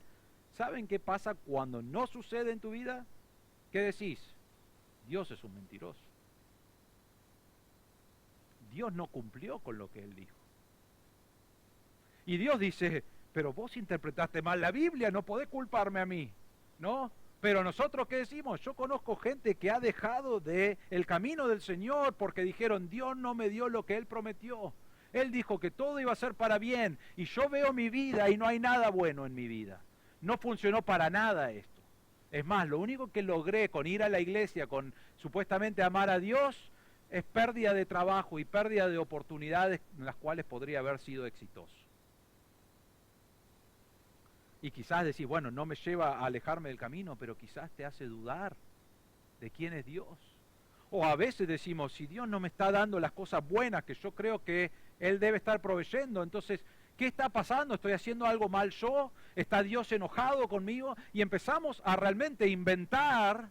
¿saben qué pasa cuando no sucede en tu vida? ¿Qué decís? Dios es un mentiroso. Dios no cumplió con lo que Él dijo. Y Dios dice, pero vos interpretaste mal la Biblia, no podés culparme a mí, ¿no? Pero nosotros, ¿qué decimos? Yo conozco gente que ha dejado el camino del Señor porque dijeron, Dios no me dio lo que Él prometió. Él dijo que todo iba a ser para bien, y yo veo mi vida y no hay nada bueno en mi vida. No funcionó para nada esto. Es más, lo único que logré con ir a la iglesia, con supuestamente amar a Dios, es pérdida de trabajo y pérdida de oportunidades en las cuales podría haber sido exitoso. Y quizás decís, bueno, no me lleva a alejarme del camino, pero quizás te hace dudar de quién es Dios. O a veces decimos, si Dios no me está dando las cosas buenas que yo creo que Él debe estar proveyendo, entonces, ¿qué está pasando? ¿Estoy haciendo algo mal yo? ¿Está Dios enojado conmigo? Y empezamos a realmente inventar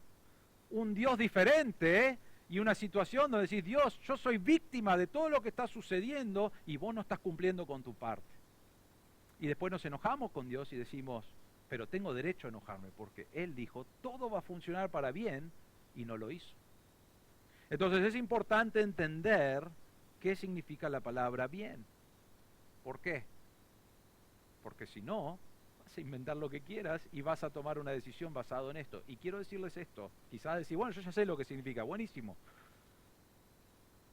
un Dios diferente, y una situación donde decís, Dios, yo soy víctima de todo lo que está sucediendo y vos no estás cumpliendo con tu parte. Y después nos enojamos con Dios y decimos, pero tengo derecho a enojarme porque Él dijo, todo va a funcionar para bien, y no lo hizo. Entonces es importante entender qué significa la palabra bien. ¿Por qué? Porque si no, vas a inventar lo que quieras y vas a tomar una decisión basado en esto. Y quiero decirles esto, quizás decir, bueno, yo ya sé lo que significa, buenísimo.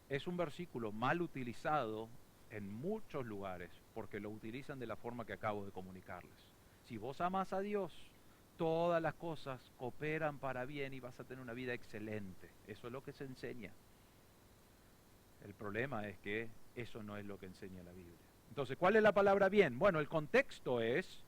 Es un versículo mal utilizado en muchos lugares, porque lo utilizan de la forma que acabo de comunicarles. Si vos amas a Dios, todas las cosas cooperan para bien y vas a tener una vida excelente. Eso es lo que se enseña. El problema es que eso no es lo que enseña la Biblia. Entonces, ¿cuál es la palabra bien? Bueno, el contexto es,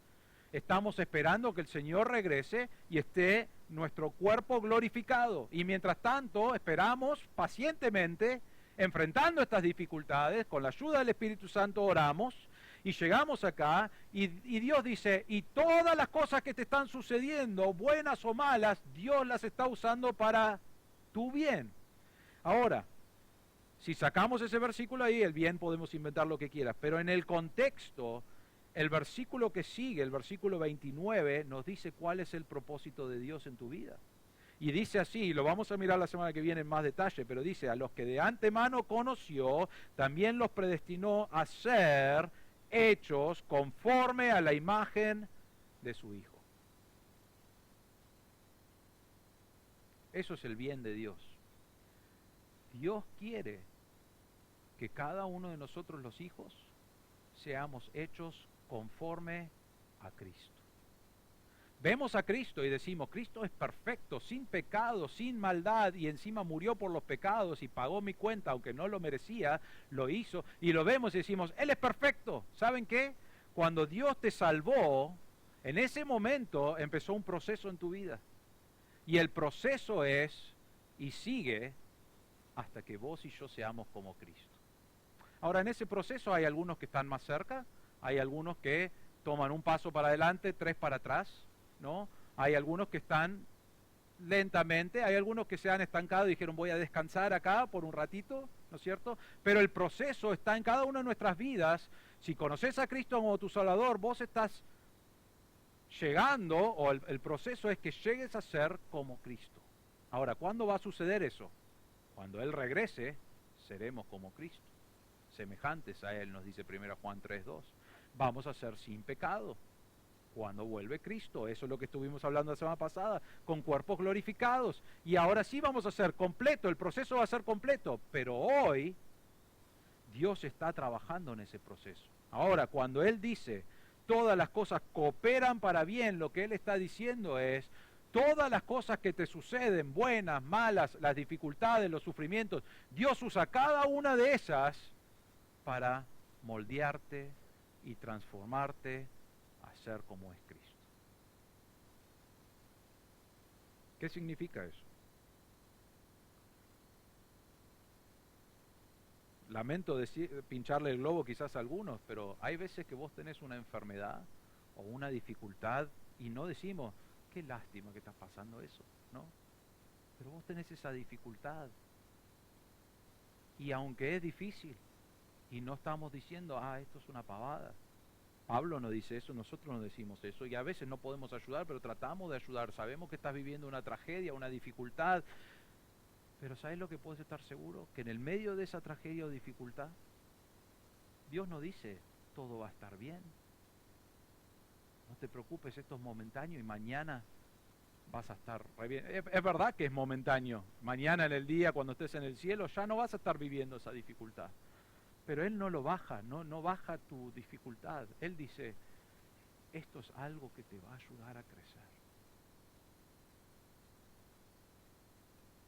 estamos esperando que el Señor regrese y esté nuestro cuerpo glorificado. Y mientras tanto, esperamos pacientemente, enfrentando estas dificultades, con la ayuda del Espíritu Santo oramos, y llegamos acá, y Dios dice, y todas las cosas que te están sucediendo, buenas o malas, Dios las está usando para tu bien. Ahora, si sacamos ese versículo ahí, el bien podemos inventar lo que quieras, pero en el contexto, el versículo que sigue, el versículo 29, nos dice cuál es el propósito de Dios en tu vida. Y dice así, y lo vamos a mirar la semana que viene en más detalle, pero dice, a los que de antemano conoció, también los predestinó a ser hechos conforme a la imagen de su Hijo. Eso es el bien de Dios. Dios quiere que cada uno de nosotros los hijos seamos hechos conforme a Cristo. Vemos a Cristo y decimos, Cristo es perfecto, sin pecado, sin maldad, y encima murió por los pecados y pagó mi cuenta, aunque no lo merecía, lo hizo, y lo vemos y decimos, Él es perfecto. ¿Saben qué? Cuando Dios te salvó, en ese momento empezó un proceso en tu vida. Y el proceso es, y sigue, hasta que vos y yo seamos como Cristo. Ahora, en ese proceso hay algunos que están más cerca, hay algunos que toman un paso para adelante, 3 para atrás, ¿no? Hay algunos que están lentamente, hay algunos que se han estancado y dijeron voy a descansar acá por un ratito, ¿no es cierto? Pero el proceso está en cada una de nuestras vidas. Si conoces a Cristo como tu Salvador, vos estás llegando, o el proceso es que llegues a ser como Cristo. Ahora, ¿cuándo va a suceder eso? Cuando Él regrese, seremos como Cristo, semejantes a Él, nos dice 1 Juan 3:2. Vamos a ser sin pecado cuando vuelve Cristo. Eso es lo que estuvimos hablando la semana pasada, con cuerpos glorificados. Y ahora sí vamos a ser completo, el proceso va a ser completo, pero hoy Dios está trabajando en ese proceso. Ahora, cuando Él dice, todas las cosas cooperan para bien, lo que Él está diciendo es, todas las cosas que te suceden, buenas, malas, las dificultades, los sufrimientos, Dios usa cada una de esas para moldearte y transformarte a ser como es Cristo. ¿Qué significa eso? Lamento pincharle el globo quizás a algunos, pero hay veces que vos tenés una enfermedad o una dificultad y no decimos, qué lástima que estás pasando eso, ¿no? Pero vos tenés esa dificultad. Y aunque es difícil, y no estamos diciendo, esto es una pavada. Pablo no dice eso, nosotros no decimos eso, y a veces no podemos ayudar, pero tratamos de ayudar. Sabemos que estás viviendo una tragedia, una dificultad, pero ¿sabes lo que puedes estar seguro? Que en el medio de esa tragedia o dificultad, Dios no dice, todo va a estar bien. No te preocupes, esto es momentáneo y mañana vas a estar re bien. Es verdad que es momentáneo. Mañana en el día, cuando estés en el cielo, ya no vas a estar viviendo esa dificultad. Pero Él no lo baja, no baja tu dificultad. Él dice, esto es algo que te va a ayudar a crecer.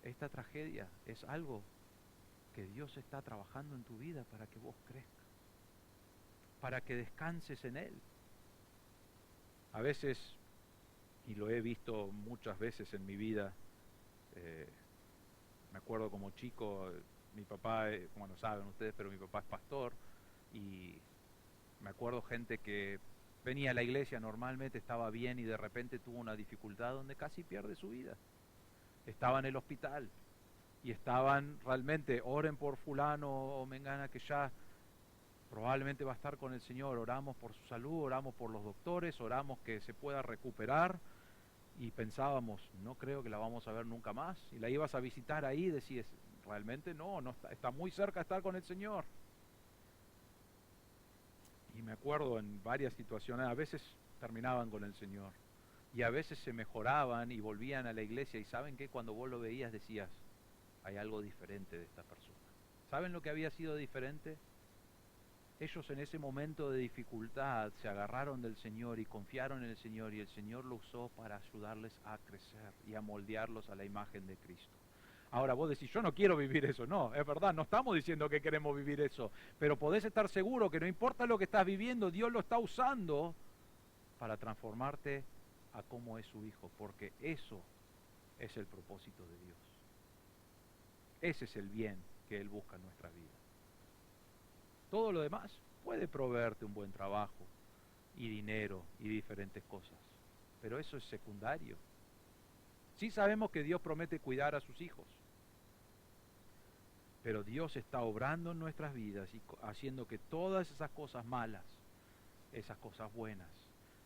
Esta tragedia es algo que Dios está trabajando en tu vida para que vos crezcas, para que descanses en Él. A veces, y lo he visto muchas veces en mi vida, me acuerdo como chico, mi papá, como no saben ustedes, pero mi papá es pastor, y me acuerdo gente que venía a la iglesia, normalmente estaba bien y de repente tuvo una dificultad donde casi pierde su vida. Estaba en el hospital y estaban realmente, oren por fulano o mengana que ya probablemente va a estar con el Señor, oramos por su salud, oramos por los doctores, oramos que se pueda recuperar, y pensábamos, no creo que la vamos a ver nunca más, y la ibas a visitar ahí y decías, realmente no está muy cerca de estar con el Señor. Y me acuerdo en varias situaciones, a veces terminaban con el Señor, y a veces se mejoraban y volvían a la iglesia, y ¿saben qué? Cuando vos lo veías decías, hay algo diferente de esta persona. ¿Saben lo que había sido diferente? Ellos en ese momento de dificultad se agarraron del Señor y confiaron en el Señor, y el Señor lo usó para ayudarles a crecer y a moldearlos a la imagen de Cristo. Ahora vos decís, yo no quiero vivir eso. No, es verdad, no estamos diciendo que queremos vivir eso, pero podés estar seguro que no importa lo que estás viviendo, Dios lo está usando para transformarte a cómo es su Hijo, porque eso es el propósito de Dios. Ese es el bien que Él busca en nuestra vida. Todo lo demás puede proveerte un buen trabajo y dinero y diferentes cosas, pero eso es secundario. Sí sabemos que Dios promete cuidar a sus hijos, pero Dios está obrando en nuestras vidas y haciendo que todas esas cosas malas esas cosas buenas,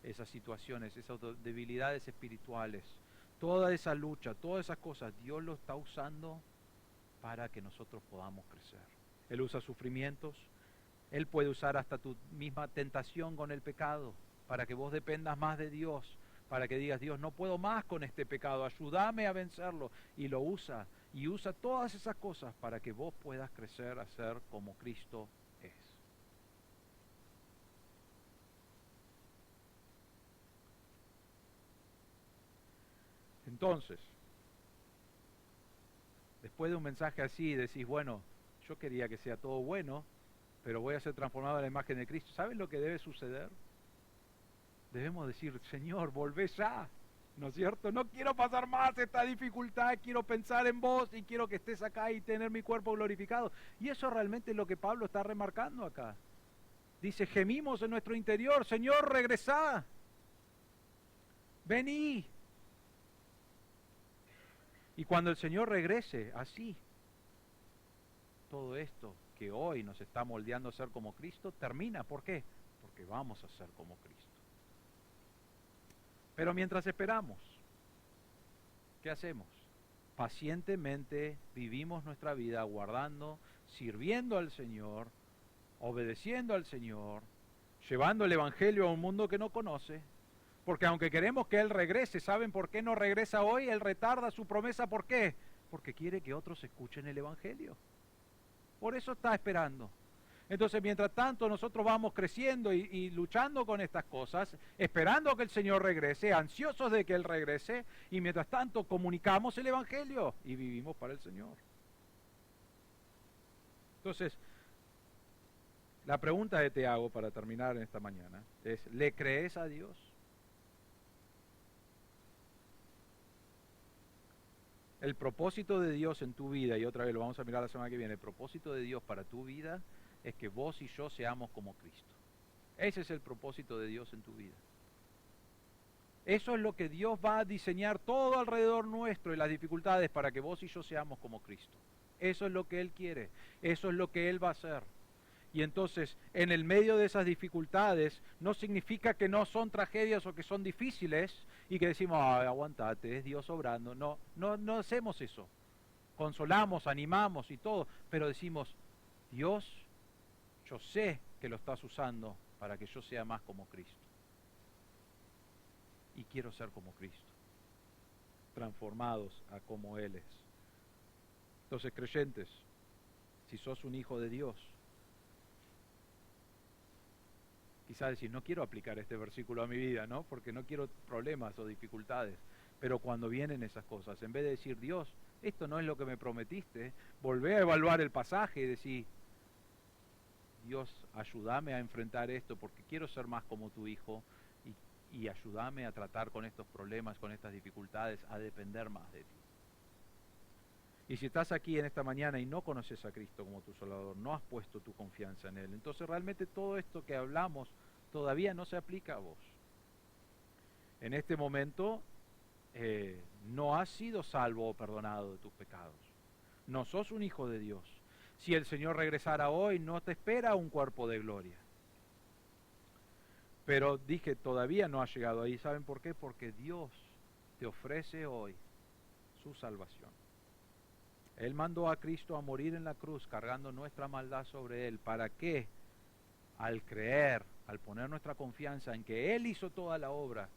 esas situaciones, esas debilidades espirituales, toda esa lucha, todas esas cosas, Dios lo está usando para que nosotros podamos crecer. Él usa sufrimientos, Él puede usar hasta tu misma tentación con el pecado, para que vos dependas más de Dios, para que digas, Dios, no puedo más con este pecado, ayúdame a vencerlo. Y lo usa, y usa todas esas cosas para que vos puedas crecer a ser como Cristo es. Entonces, después de un mensaje así, decís, bueno, yo quería que sea todo bueno, pero voy a ser transformado a la imagen de Cristo. ¿Sabes lo que debe suceder? Debemos decir, Señor, volvé ya, ¿no es cierto? No quiero pasar más esta dificultad, quiero pensar en vos y quiero que estés acá y tener mi cuerpo glorificado. Y eso realmente es lo que Pablo está remarcando acá. Dice, gemimos en nuestro interior, Señor, regresá, vení. Y cuando el Señor regrese, así, todo esto que hoy nos está moldeando a ser como Cristo, termina. ¿Por qué? Porque vamos a ser como Cristo. Pero mientras esperamos, ¿qué hacemos? Pacientemente vivimos nuestra vida guardando, sirviendo al Señor, obedeciendo al Señor, llevando el Evangelio a un mundo que no conoce, porque aunque queremos que Él regrese, ¿saben por qué no regresa hoy? Él retarda su promesa, ¿por qué? Porque quiere que otros escuchen el Evangelio. Por eso está esperando. Entonces, mientras tanto, nosotros vamos creciendo y luchando con estas cosas, esperando que el Señor regrese, ansiosos de que Él regrese, y mientras tanto comunicamos el Evangelio y vivimos para el Señor. Entonces, la pregunta que te hago para terminar en esta mañana es, ¿le crees a Dios? El propósito de Dios en tu vida, y otra vez lo vamos a mirar la semana que viene, el propósito de Dios para tu vida es que vos y yo seamos como Cristo. Ese es el propósito de Dios en tu vida. Eso es lo que Dios va a diseñar todo alrededor nuestro y las dificultades para que vos y yo seamos como Cristo. Eso es lo que Él quiere, eso es lo que Él va a hacer. Y entonces, en el medio de esas dificultades, no significa que no son tragedias o que son difíciles y que decimos, ay, aguantate, es Dios obrando. No hacemos eso. Consolamos, animamos y todo, pero decimos, Dios, yo sé que lo estás usando para que yo sea más como Cristo. Y quiero ser como Cristo, transformados a como Él es. Entonces, creyentes, si sos un hijo de Dios, quizás decís, no quiero aplicar este versículo a mi vida, ¿no? Porque no quiero problemas o dificultades. Pero cuando vienen esas cosas, en vez de decir, Dios, esto no es lo que me prometiste, volvé a evaluar el pasaje y decir, Dios, ayúdame a enfrentar esto porque quiero ser más como tu hijo y ayúdame a tratar con estos problemas, con estas dificultades, a depender más de ti. Y si estás aquí en esta mañana y no conoces a Cristo como tu Salvador, no has puesto tu confianza en Él, entonces realmente todo esto que hablamos todavía no se aplica a vos. En este momento no has sido salvo o perdonado de tus pecados. No sos un hijo de Dios. Si el Señor regresara hoy, no te espera un cuerpo de gloria. Pero dije, todavía no ha llegado ahí. ¿Saben por qué? Porque Dios te ofrece hoy su salvación. Él mandó a Cristo a morir en la cruz cargando nuestra maldad sobre Él. ¿Para qué? Al creer, al poner nuestra confianza en que Él hizo toda la obra,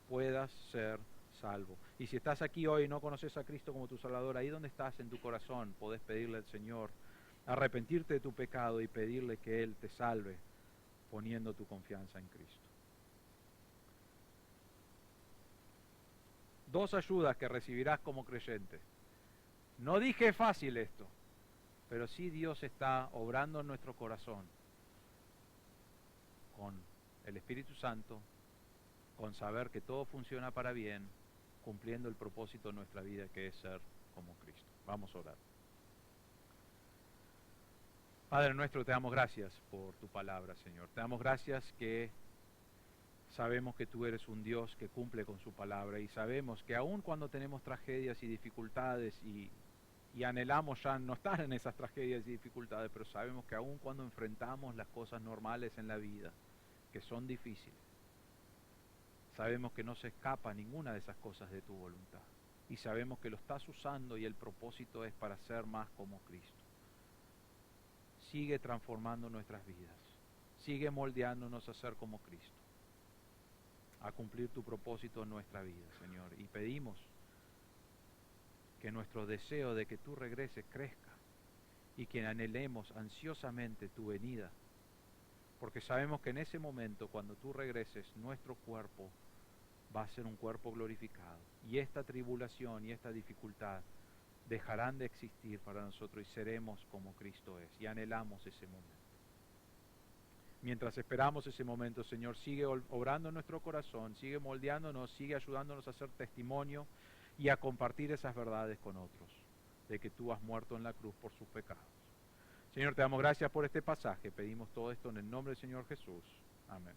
puedas ser salvo. Y si estás aquí hoy y no conoces a Cristo como tu Salvador, ahí donde estás en tu corazón, podés pedirle al Señor, arrepentirte de tu pecado y pedirle que Él te salve poniendo tu confianza en Cristo. Dos ayudas que recibirás como creyente. No dije fácil esto, pero sí Dios está obrando en nuestro corazón con el Espíritu Santo, con saber que todo funciona para bien, cumpliendo el propósito de nuestra vida que es ser como Cristo. Vamos a orar. Padre nuestro, te damos gracias por tu palabra, Señor. Te damos gracias que sabemos que tú eres un Dios que cumple con su palabra y sabemos que aun cuando tenemos tragedias y dificultades y anhelamos ya no estar en esas tragedias y dificultades, pero sabemos que aun cuando enfrentamos las cosas normales en la vida, que son difíciles. Sabemos que no se escapa ninguna de esas cosas de tu voluntad. Y sabemos que lo estás usando y el propósito es para ser más como Cristo. Sigue transformando nuestras vidas. Sigue moldeándonos a ser como Cristo. A cumplir tu propósito en nuestra vida, Señor. Y pedimos que nuestro deseo de que tú regreses crezca y que anhelemos ansiosamente tu venida. Porque sabemos que en ese momento, cuando tú regreses, nuestro cuerpo va a ser un cuerpo glorificado. Y esta tribulación y esta dificultad dejarán de existir para nosotros y seremos como Cristo es. Y anhelamos ese momento. Mientras esperamos ese momento, Señor, sigue obrando en nuestro corazón, sigue moldeándonos, sigue ayudándonos a hacer testimonio y a compartir esas verdades con otros, de que tú has muerto en la cruz por sus pecados. Señor, te damos gracias por este pasaje. Pedimos todo esto en el nombre del Señor Jesús. Amén.